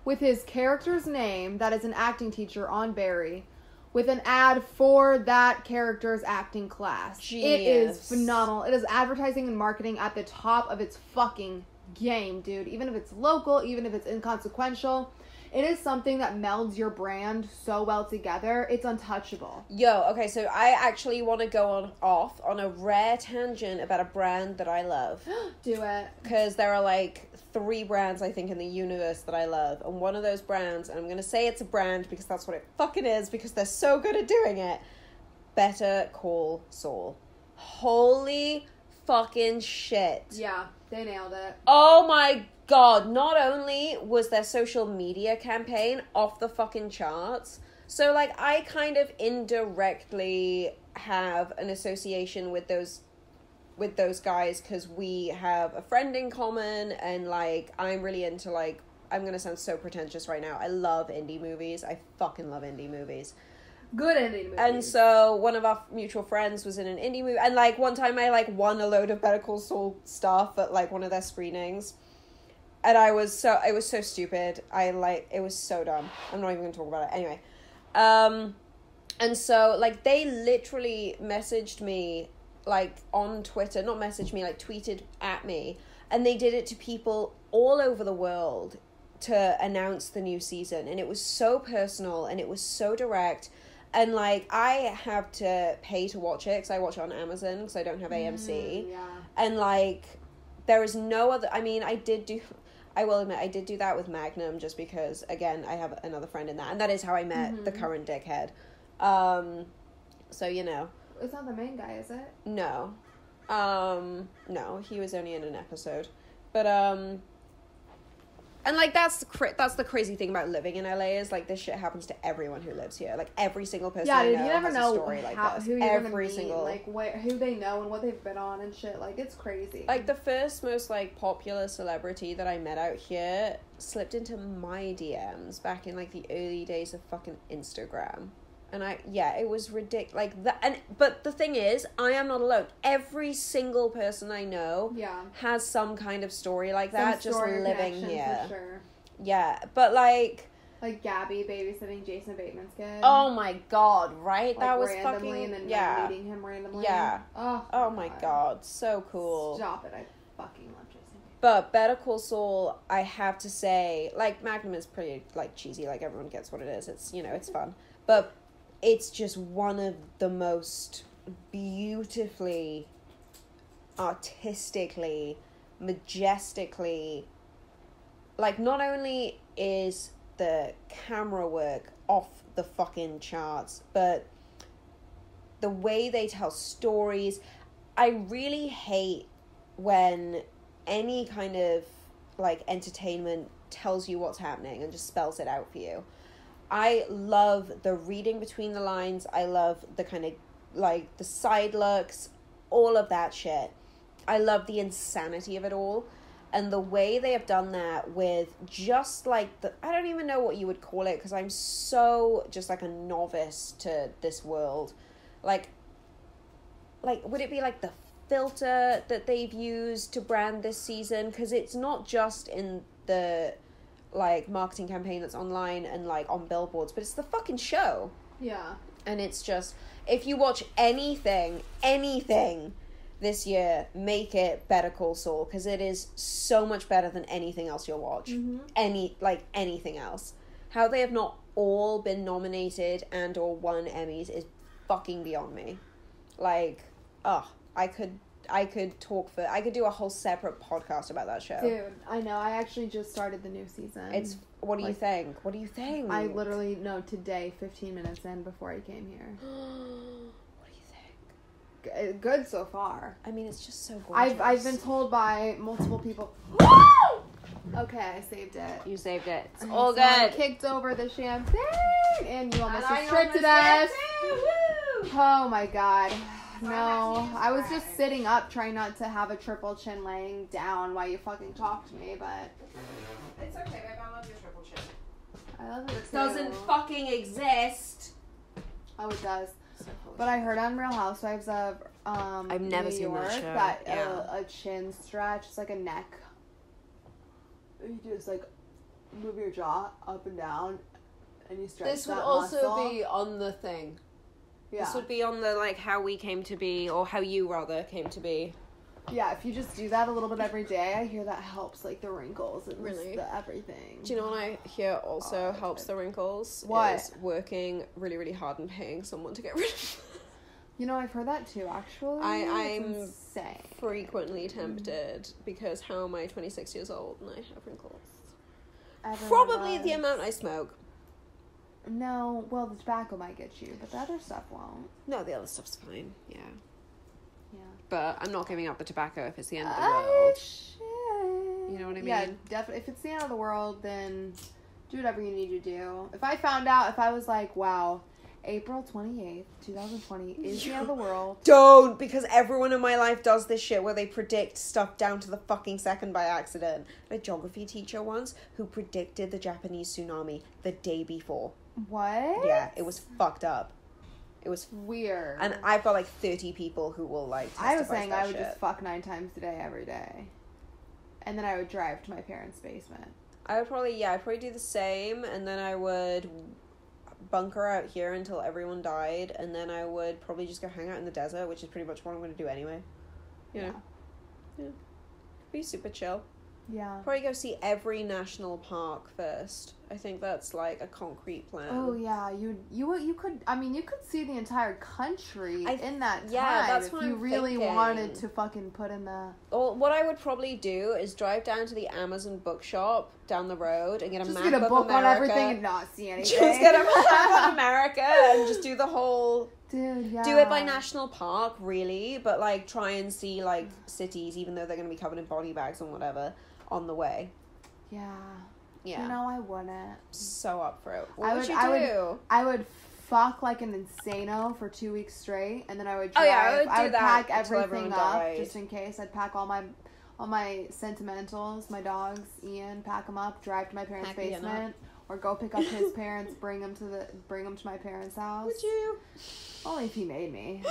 with his character's name, that is an acting teacher on Barry, with an ad for that character's acting class. Genius. It is phenomenal. It is advertising and marketing at the top of its fucking game, dude. Even if it's local, even if it's inconsequential, it is something that melds your brand so well together. It's untouchable. Yo, okay, so I actually want to go off on a rare tangent about a brand that I love. Do it. Because there are like 3 brands, I think, in the universe that I love. And one of those brands, and I'm going to say it's a brand because that's what it fucking is, because they're so good at doing it. Better Call Saul. Holy fucking shit. Yeah, they nailed it. Oh my god, not only was their social media campaign off the fucking charts, so like I kind of indirectly have an association with those guys because we have a friend in common, and like I'm really into, like, I'm gonna sound so pretentious right now, I love indie movies. I fucking love indie movies. Good indie movies. And so one of our mutual friends was in an indie movie, and like one time I like won a load of Better Call Saul stuff at like one of their screenings. And it was so stupid. It was so dumb. I'm not even going to talk about it. Anyway. And so, like, they literally messaged me, like, on Twitter. Not messaged me, like, tweeted at me. And they did it to people all over the world to announce the new season. And it was so personal, and it was so direct. And, like, I have to pay to watch it, because I watch it on Amazon, because I don't have AMC. Yeah. And, like, there is no other... I mean, I will admit, I did do that with Magnum just because, again, I have another friend in that. And that is how I met the current dickhead. So, you know. It's not the main guy, is it? No. No, he was only in an episode. But, and, like, that's the crazy thing about living in LA is, like, this shit happens to everyone who lives here. Like, every single person I know you never has know a story like this. who you're every gonna meet, single... like, who they know and what they've been on and shit. Like, it's crazy. Like, the first most, like, popular celebrity that I met out here slipped into my DMs back in, like, the early days of fucking Instagram. And it was ridiculous. Like, but the thing is, I am not alone. Every single person I know has some kind of story like that, just living here. For sure. Yeah, but, like Gabby babysitting Jason Bateman's kid. Oh my god, right? Like, that was randomly, fucking... and then meeting him randomly. Yeah. Oh my god, so cool. Stop it, I fucking love Jason Bateman. But Better Call Saul, I have to say, like, Magnum is pretty, like, cheesy, like, everyone gets what it is. It's, you know, it's fun. But it's just one of the most beautifully, artistically, majestically, like, not only is the camera work off the fucking charts, but the way they tell stories. I really hate when any kind of, like, entertainment tells you what's happening and just spells it out for you. I love the reading between the lines. I love the kind of, like, the side looks, all of that shit. I love the insanity of it all. And the way they have done that with just, like, I don't even know what you would call it, because I'm so just, like, a novice to this world. Like, would it be, like, the filter that they've used to brand this season? Because it's not just in the, like, marketing campaign that's online and, like, on billboards, but it's the fucking show. Yeah. And it's just, if you watch anything this year, make it Better Call Saul, because it is so much better than anything else you'll watch. Anything else. How they have not all been nominated and or won Emmys is fucking beyond me. Like, I could do a whole separate podcast about that show. Dude, I know. I actually just started the new season. What do you think? What do you think? I literally know today, 15 minutes in before I came here. What do you think? Good so far. I mean, it's just so gorgeous. I've been told by multiple people. Okay, I saved it. You saved it. It's And all someone good. kicked over the champagne, and you almost restricted us. Oh my god. No, I was just sitting up trying not to have a triple chin laying down while you fucking talk to me, but... It's okay, babe. I love your triple chin. I love it too. Doesn't fucking exist. Oh, it does. But I heard on Real Housewives of I've never New seen that York show. that Yeah. a chin stretch, it's like a neck. You just like move your jaw up and down, and you stretch. This would that also muscle. be on the thing. Yeah. This would be on the, like, how we came to be, or how you, rather, came to be. Yeah, if you just do that a little bit every day, I hear that helps, like, the wrinkles and Really? the everything. Do you know what I hear also helps the wrinkles? What? Is working really, really hard and paying someone to get rid of. You know, I've heard that too, actually. I'm It's insane. frequently tempted, because how am I 26 years old and I have wrinkles? Everyone Probably does. the amount I smoke. No, well, the tobacco might get you, but the other stuff won't. No, the other stuff's fine, yeah. Yeah. But I'm not giving up the tobacco if it's the end of the world. Shit. You know what I mean? Yeah, definitely. If it's the end of the world, then do whatever you need to do. If I found out, if I was like, wow, April 28th, 2020 is the end of the world. Don't, because everyone in my life does this shit where they predict stuff down to the fucking second by accident. I had a geography teacher once who predicted the Japanese tsunami the day before. What? Yeah, it was fucked up. It was weird. And I've got like 30 people who will like testify I was saying to that I would shit. just fuck 9 times a day every day. And then I would drive to my parents' basement. I'd probably do the same, and then I would bunker out here until everyone died, and then I would probably just go hang out in the desert, which is pretty much what I'm going to do anyway. You know? Yeah. Be super chill. Yeah. Probably go see every national park first. I think that's like a concrete plan. Oh yeah, you could. I mean, you could see the entire country in that time. Yeah, that's if what you I'm really thinking. wanted to fucking put in the. Well, what I would probably do is drive down to the Amazon bookshop down the road and get a Just map get a of book America. on everything and not see anything. Just get a map of America and just do the whole. Dude, yeah. Do it by national park, really, but like try and see like cities, even though they're going to be covered in body bags and whatever, on the way. Yeah. Yeah. You know, I wouldn't. So up for it. What would you do? I would fuck like an insano for 2 weeks straight, and then I would drive. Oh, yeah, I would do that pack until everything everyone up died. just in case. I'd pack all my sentimentals, my dogs, Ian, pack them up, drive to my parents' Pack Ian basement, or go pick up his parents, bring them to my parents' house. Would you? Only if he made me.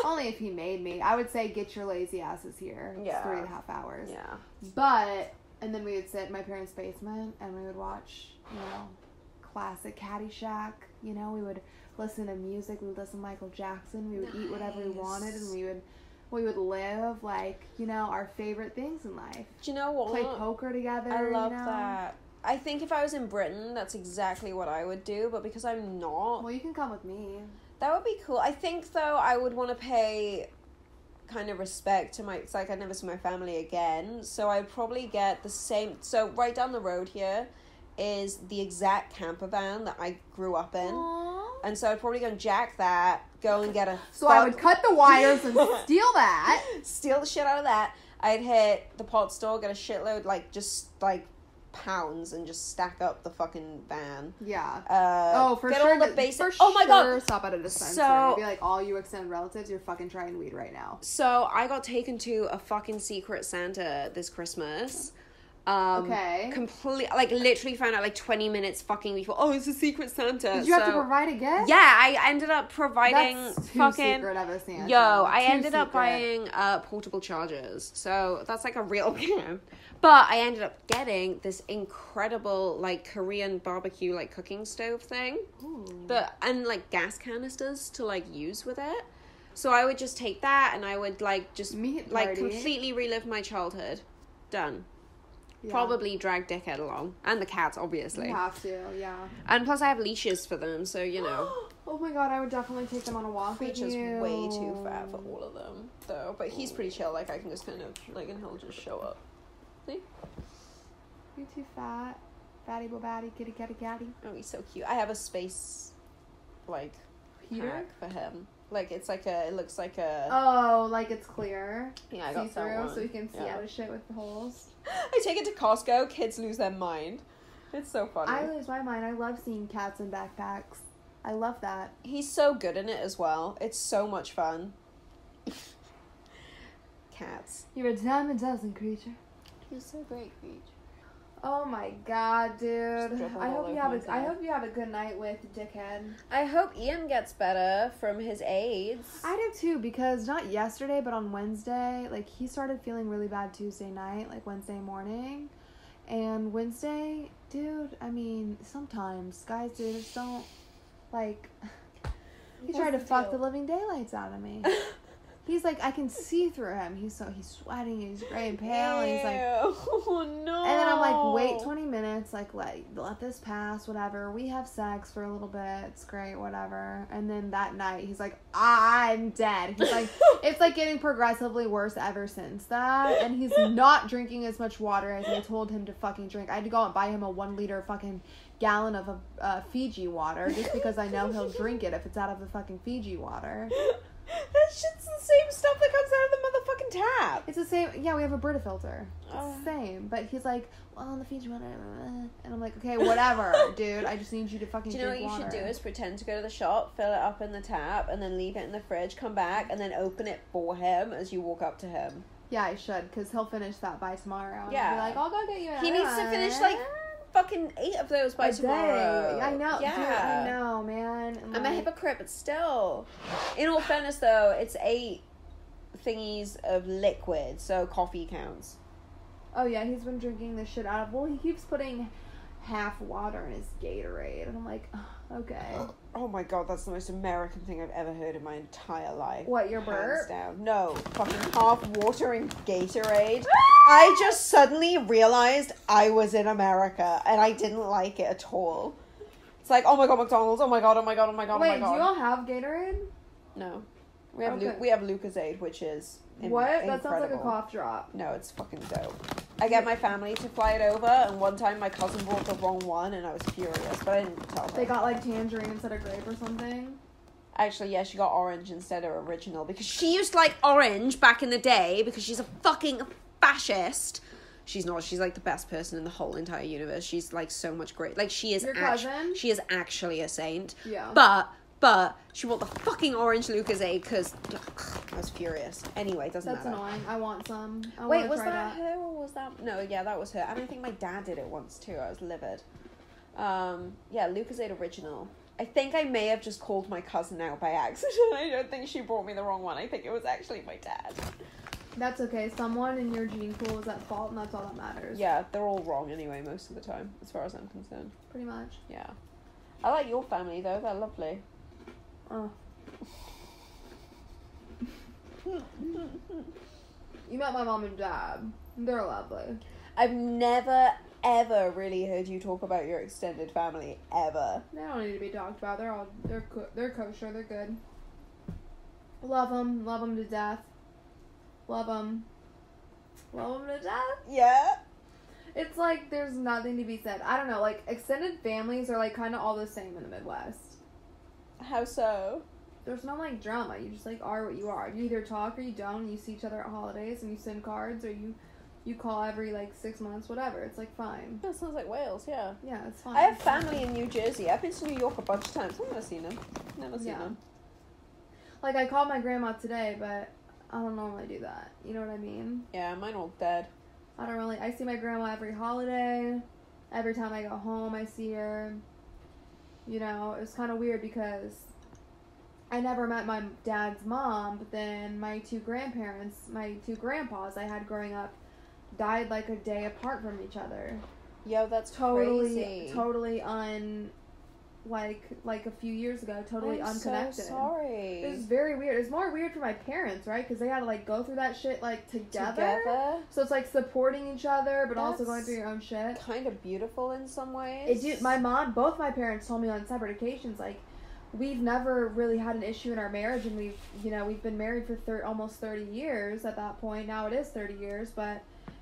Only if he made me. I would say get your lazy asses here. It's Yeah. 3.5 hours. Yeah. But, and then we would sit in my parents' basement and we would watch, classic Caddyshack. We would listen to music. We would listen to Michael Jackson. We would eat whatever we wanted, and we would live like, our favorite things in life. Do you know what? Play poker together. I love that. I think if I was in Britain, that's exactly what I would do, but because I'm not, Well, you can come with me. that would be cool. I think, though, I would want to pay kind of respect to it's like I'd never see my family again, so I'd probably get the same, so right down the road here is the exact camper van that I grew up in. Aww. And so I'd probably go and jack that, go and get a... So I would cut the wires and steal that. Steal the shit out of that. I'd hit the pot store, get a shitload, pounds, and just stack up the fucking van. Yeah. For get sure. all the basic... Oh my god. Stop at a dispensary. So, be like, all you extended relatives, you're fucking trying weed right now. So I got taken to a fucking Secret Santa this Christmas. Okay. Completely, literally found out 20 minutes fucking before. Oh, it's a Secret Santa. Did you have to provide a gift? Yeah, I ended up providing That's too fucking secret of a Santa. I ended up buying portable chargers. So that's a real gift. But I ended up getting this incredible Korean barbecue cooking stove thing. Ooh. And gas canisters to use with it. So I would just take that and I would, like, just, Meat like, party. completely relive my childhood. Done. Yeah. Probably drag Dickhead along. And the cats, obviously. You have to, yeah. And plus I have leashes for them, so, you know. Oh my god, I would definitely take them on a walk with Preacher's you. way too fat for all of them, though. But he's pretty chill. Like, I can just kind of, like, and he'll just show up. See? You're too fat. Fatty batty, kitty catty catty. Oh, he's so cute. I have a space, like, Heater? pack for him. Like, it's like a, it looks like a... Oh, like it's clear. Yeah, I got that see-through, one. so you can see Yeah. out of shit with the holes. I take it to Costco, kids lose their mind. It's so funny. I lose my mind. I love seeing cats in backpacks. I love that. He's so good in it as well. It's so much fun. Cats. You're a dime a dozen creature. He's so great, Creech. Oh my god, dude. Just dribbled I all hope you over have myself. I hope you have a good night with Dickhead. I hope Ian gets better from his AIDS. I do too, because not yesterday, but on Wednesday, like, he started feeling really bad Tuesday night, like Wednesday morning. And Wednesday, dude, I mean, sometimes guys, dude, just don't, like, he tried to the fuck deal? the living daylights out of me. He's like, I can see through him. He's sweating, and he's gray and pale, and he's like, oh no. and then I'm like, wait 20 minutes, like, let this pass, whatever. We have sex for a little bit. It's great, whatever. And then that night, he's like, I'm dead. He's like, it's like getting progressively worse ever since that. And he's not drinking as much water as I told him to fucking drink. I had to go and buy him a 1 liter fucking gallon of Fiji water just because I know he'll drink it if it's out of the fucking Fiji water. That shit's the same stuff that comes out of the motherfucking tap. It's the same. Yeah, we have a Brita filter. It's Oh. the same. But he's like, well, the Fiji water. And I'm like, okay, whatever, dude. I just need you to fucking Do you know what drink you water. should do is pretend to go to the shop, fill it up in the tap, and then leave it in the fridge, come back, and then open it for him as you walk up to him. Yeah, I should, because he'll finish that by tomorrow. And Yeah. I'll be like, I'll go get you He needs to finish, like, fucking 8 of those by a tomorrow. day. I know. Yeah. Dude, I know, man. And I'm a hypocrite, but still. In all fairness, though, it's 8 thingies of liquid, so coffee counts. Oh, yeah, he's been drinking the shit out of... Well, he keeps putting half water in his Gatorade. And I'm like, okay. Oh my god, that's the most American thing I've ever heard in my entire life. What, your Hands burp? down. No, fucking half water and Gatorade. I just suddenly realized I was in America and I didn't like it at all. It's like, oh my god, McDonald's, oh my god, oh my god, oh my god, Wait, oh my god. do you all have Gatorade? No. We have Okay. we have Lucozade, which is What? That sounds like a incredible. cough drop. No, it's fucking dope. I get my family to fly it over, and one time my cousin brought the wrong one, and I was furious, but I didn't tell her. They got, like, tangerine instead of grape or something. Actually, yeah, she got orange instead of original, because she used to like orange back in the day, because she's a fucking fascist. She's not. She's like the best person in the whole entire universe. She's like so much great. Like she is. Your cousin? She is actually a saint. Yeah. But she bought the fucking orange Lucozade because I was furious. Anyway, it doesn't That's matter. annoying. I want some. I Wait, wanna was try that her or was that... No, yeah, that was her. And I think my dad did it once too. I was livid. Yeah, Lucozade original. I think I may have just called my cousin out by accident. I don't think she brought me the wrong one. I think it was actually my dad. That's okay. Someone in your gene pool was at fault, and that's all that matters. Yeah, they're all wrong anyway most of the time, as far as I'm concerned. Pretty much. Yeah. I like your family though. They're lovely. Oh. You met my mom and dad. They're lovely. I've never ever really heard you talk about your extended family ever. They don't need to be talked about. They're kosher. They're good. Love them to death. Love them to death. Yeah. It's like there's nothing to be said. I don't know. Like extended families are like kind of all the same in the Midwest. How so? There's no like drama. You just like are what you are. You either talk or you don't. And you see each other at holidays and you send cards or you call every like 6 months. Whatever. It's like fine. That sounds like Wales. Yeah. Yeah, it's fine. I have family in New Jersey. I've been to New York a bunch of times. I've never seen them. Yeah. Like I called my grandma today, but I don't normally do that. You know what I mean? Yeah, mine all dead. I don't really. I see my grandma every holiday. Every time I go home, I see her. You know, it's kind of weird because I never met my dad's mom, but then my 2 grandparents, my 2 grandpas I had growing up, died like a day apart from each other. Yo, that's Totally, crazy. totally like a few years ago, totally unconnected. So sorry. It was very weird. It's more weird for my parents, right? Because they had to like go through that shit like together. So it's like supporting each other, but also going through your own shit. Kind of beautiful in some ways. Both my parents told me on separate occasions, like, we've never really had an issue in our marriage, and we've been married for almost 30 years at that point. Now it is 30 years,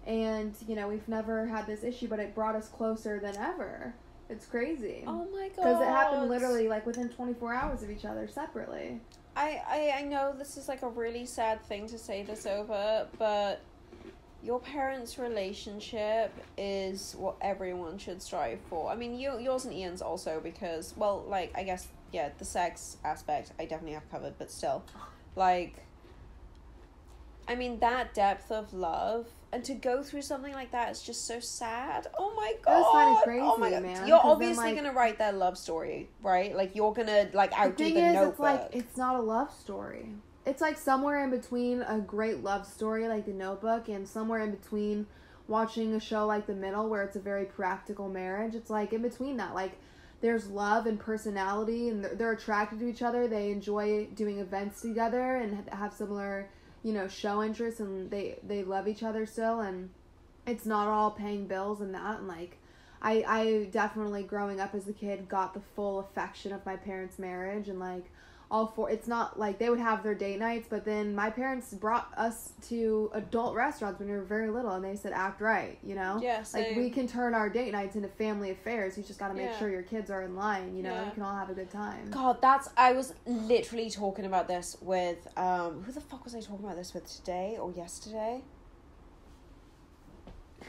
and we've never had this issue, but it brought us closer than ever. It's crazy. Oh my god. Because it happened literally like within 24 hours of each other separately. I know this is like a really sad thing to say this over, but your parents' relationship is what everyone should strive for. I mean, yours and Ian's also, because, well, like, I guess, yeah, the sex aspect I definitely have covered, but still, like, I mean, that depth of love, and to go through something like that is just so sad. Oh my god. It was kind of crazy, oh my god. man. You're obviously gonna write their love story, right? Like, you're gonna, like, outdo the Notebook. It's like, it's not a love story. It's like somewhere in between a great love story like The Notebook and somewhere in between watching a show like The Middle, where it's a very practical marriage. It's like in between that. Like, there's love and personality, and they're attracted to each other. They enjoy doing events together and have similar, show interests, and they love each other still, and it's not all paying bills and that. And like, I definitely, growing up as a kid, got the full affection of my parents' marriage, and like, it's not like they would have their date nights, but then my parents brought us to adult restaurants when we were very little, and they said, act right, Yeah, same. like, we can turn our date nights into family affairs. You just got to make sure your kids are in line, you can all have a good time. God, I was literally talking about this with, who the fuck was I talking about this with today or yesterday?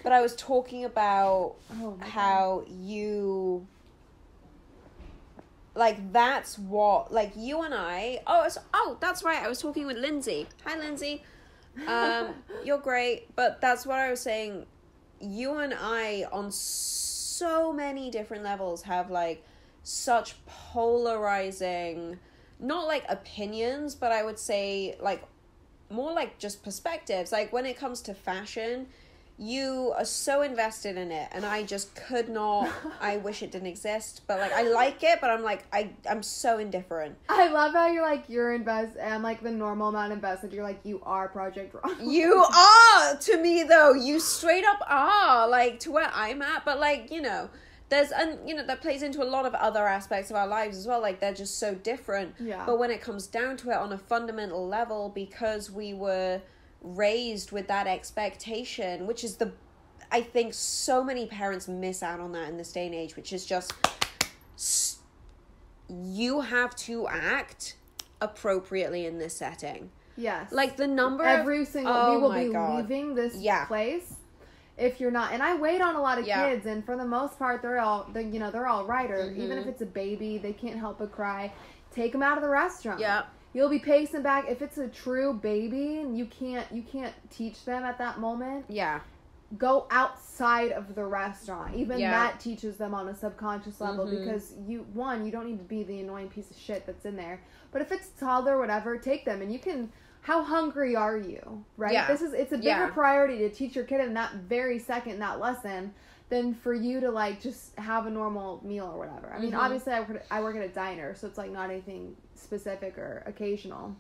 But I was talking about how you... Like, that's what, like, you and I... that's right, I was talking with Lindsay. Hi, Lindsay. You're great. But that's what I was saying. You and I, on so many different levels, have, like, such polarizing... Not, like, opinions, but I would say, like, more like just perspectives. Like, when it comes to fashion... You are so invested in it, and I just could not. I wish it didn't exist, but like, I like it, but I'm like, I'm so indifferent. I love how you're invested. I'm like the normal amount invested. You're like, you are Project Ronald. You are, to me though. You straight up are, like, to where I'm at. But like, there's, and that plays into a lot of other aspects of our lives as well. Like, they're just so different. Yeah. But when it comes down to it on a fundamental level, because we were raised with that expectation, which is I think so many parents miss out on that in this day and age, which is just you have to act appropriately in this setting. Yes. Like, the number we will be leaving this place if you're not. And I wait on a lot of kids, and for the most part they're all right, or even if it's a baby, they can't help but cry. Take them out of the restaurant. Yeah. You'll be pacing back. If it's a true baby and you can't teach them at that moment. Yeah. Go outside of the restaurant. Even that teaches them on a subconscious level, because you don't need to be the annoying piece of shit that's in there. But if it's toddler, whatever, take them, and you can. How hungry are you? Right. Yeah. It's a bigger priority to teach your kid in that very second, that lesson, than for you to like just have a normal meal or whatever. I mean, obviously I work at a diner, so it's like not anything specific or occasional,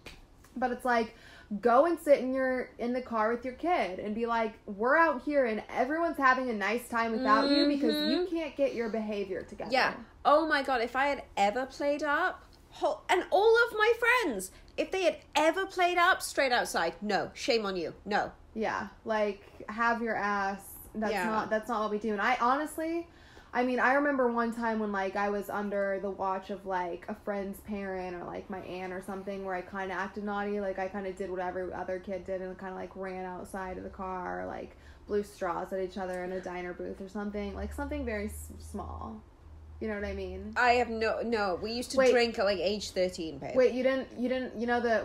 but it's like, go and sit in the car with your kid and be like, we're out here and everyone's having a nice time without you, because you can't get your behavior together. Yeah. Oh my god, if I had ever played up, and all of my friends, if they had ever played up, straight outside. No, shame on you. No. Yeah, like, have your ass. That's not what we do. And I remember one time when, like, I was under the watch of, like, a friend's parent or, like, my aunt or something, where I kind of acted naughty. Like, I kind of did what every other kid did and kind of, like, ran outside of the car, or, like, blew straws at each other in a diner booth or something. Like, something very small. You know what I mean? I have no. We used to drink at like age 13, babe. Wait, you didn't,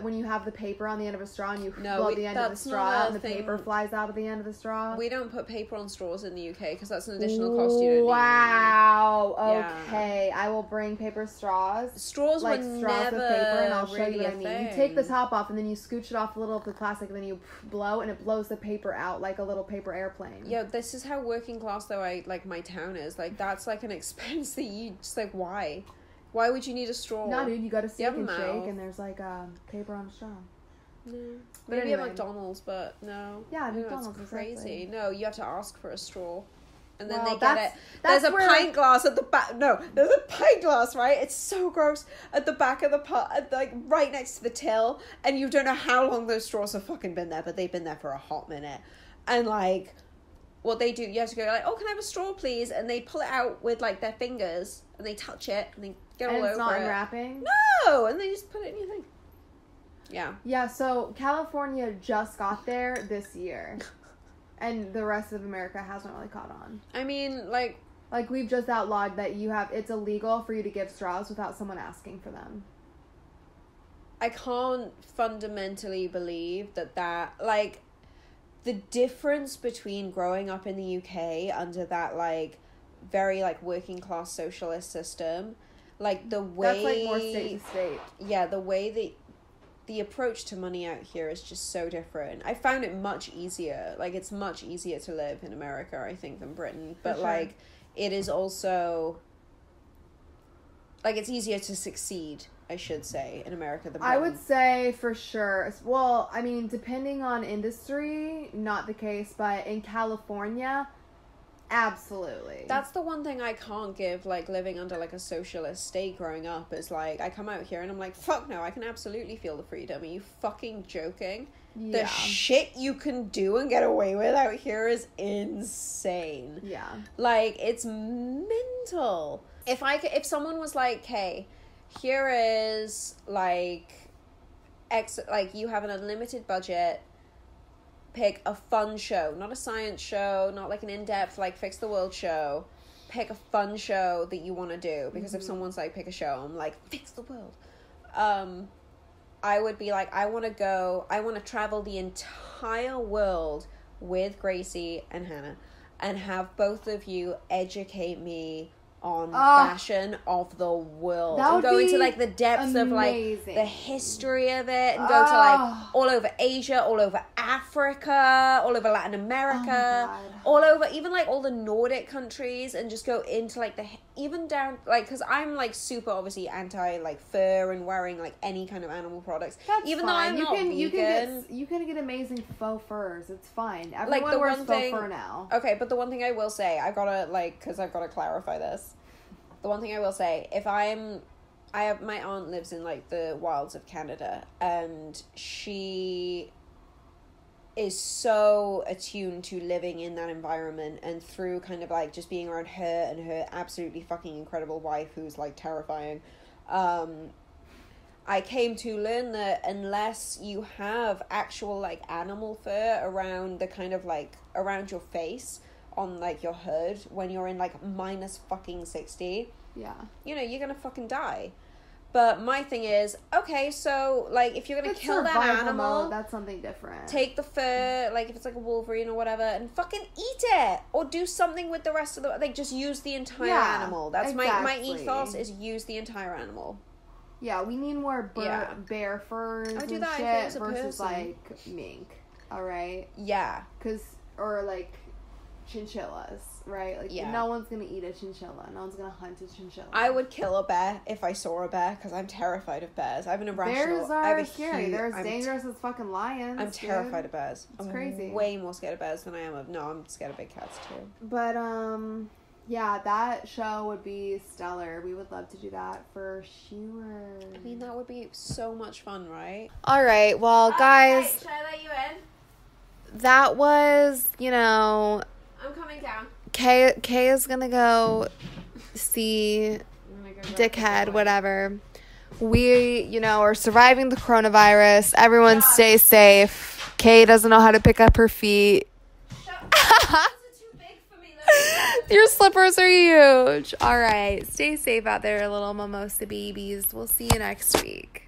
when you have the paper on the end of a straw and you blow the end of the straw out and the paper flies out of the end of the straw? We don't put paper on straws in the UK because that's an additional cost you don't need. Wow. Okay. Yeah. I will bring paper straws. Straws like were straws never of paper, and I'll show you what I mean. thing. You take the top off and then you scooch it off a little of the plastic and then you blow, and it blows the paper out like a little paper airplane. Yeah, this is how working class though my town is. Like, that's like an expense that you just like, why? Why would you need a straw? No, dude, you got to stick and mouth. shake, and there's like paper on a straw. No. But Maybe anyway. at McDonald's, but no. Yeah, No, McDonald's, it's crazy. exactly. No, you have to ask for a straw. And then Well, they get it. that's There's a where- pint glass at the back. No, there's a pint glass, right? It's so gross. At the back of the pot, like right next to the till. And you don't know how long those straws have fucking been there, but they've been there for a hot minute. And like, what they do, you have to go like, oh, can I have a straw, please? And they pull it out with like their fingers and they touch it and they get all And over it's not it. in wrapping? No, and they just put it in your thing. Yeah. Yeah, so California just got there this year. And the rest of America hasn't really caught on. I mean, like... Like, we've just outlawed that it's illegal for you to give straws without someone asking for them. I can't fundamentally believe that, like, the difference between growing up in the UK under that, like, very, like, working class socialist system, like, the way... That's, like, more state to state. Yeah, the way the approach to money out here is just so different. I found it much easier. Like, it's much easier to live in America, I think, than Britain. But, sure. like, it is also... Like, it's easier to succeed, I should say, in America than Britain. I would say for sure. Well, I mean, depending on industry, not the case, but in California, absolutely. That's the one thing I can't give, like, living under, like, a socialist state growing up is, like, I come out here and I'm like, fuck no, I can absolutely feel the freedom. Are you fucking joking? Yeah. The shit you can do and get away with out here is insane. Yeah. Like, it's mental. If someone was like, hey, here is, like, you have an unlimited budget, pick a fun show, not a science show, not like an in-depth, like, fix the world show. Pick a fun show that you want to do. Because if someone's like, pick a show, I'm like, fix the world. I would be like, I want to travel the entire world with Gracie and Hannah and have both of you educate me on fashion of the world. That and would go be into, like, the depths of, like, amazing. the history of it and go to, like, all over Asia, all over Africa, all over Latin America, all over, even, like, all the Nordic countries, and just go into, like, even down, like, because I'm, like, super, obviously, anti, like, fur and wearing, like, any kind of animal products. That's even fine. though I'm not vegan. You can get amazing faux furs. It's fine. Like, Everyone the wears one faux thing, fur now. Okay, but the one thing I will say, because I've got to clarify this. The one thing I will say, my aunt lives in, like, the wilds of Canada, and she is so attuned to living in that environment, and through kind of, like, just being around her and her absolutely fucking incredible wife, who's, like, terrifying, I came to learn that unless you have actual, like, animal fur around the kind of, like, around your face, on, like, your hood, when you're in, like, minus fucking 60, Yeah. you know, you're gonna fucking die. But my thing is, okay, so, like, if you're gonna It's kill that survival animal, mode, that's something different. take the fur, like, if it's like a Wolverine or whatever, and fucking eat it, or do something with the rest of the, like, just use the entire animal. That's my exactly. ethos, is use the entire animal. Yeah, we need more Yeah. bear furs I do and that if it shit was a versus, person. like, mink. Alright? Yeah. Or, like, chinchillas, right? Like, Yeah. no one's gonna eat a chinchilla. No one's gonna hunt a chinchilla. I would kill a bear if I saw a bear, because I'm terrified of bears. I have an irrational... Bears I have are a scary. They're as dangerous as fucking lions. I'm dude. terrified of bears. It's I'm crazy. way more scared of bears than I am of... No, I'm scared of big cats, too. But, yeah, that show would be stellar. We would love to do that for sure. I mean, that would be so much fun, right? Alright, well, guys, Should I let you in? that was, you know... I'm coming down. Kay is gonna go see I'm gonna go dickhead, whatever. We, you know, are surviving the coronavirus. Everyone stay safe. Kay doesn't know how to pick up her feet. Shut up. Those are too big for me. Your slippers are huge. All right. Stay safe out there, little mimosa babies. We'll see you next week.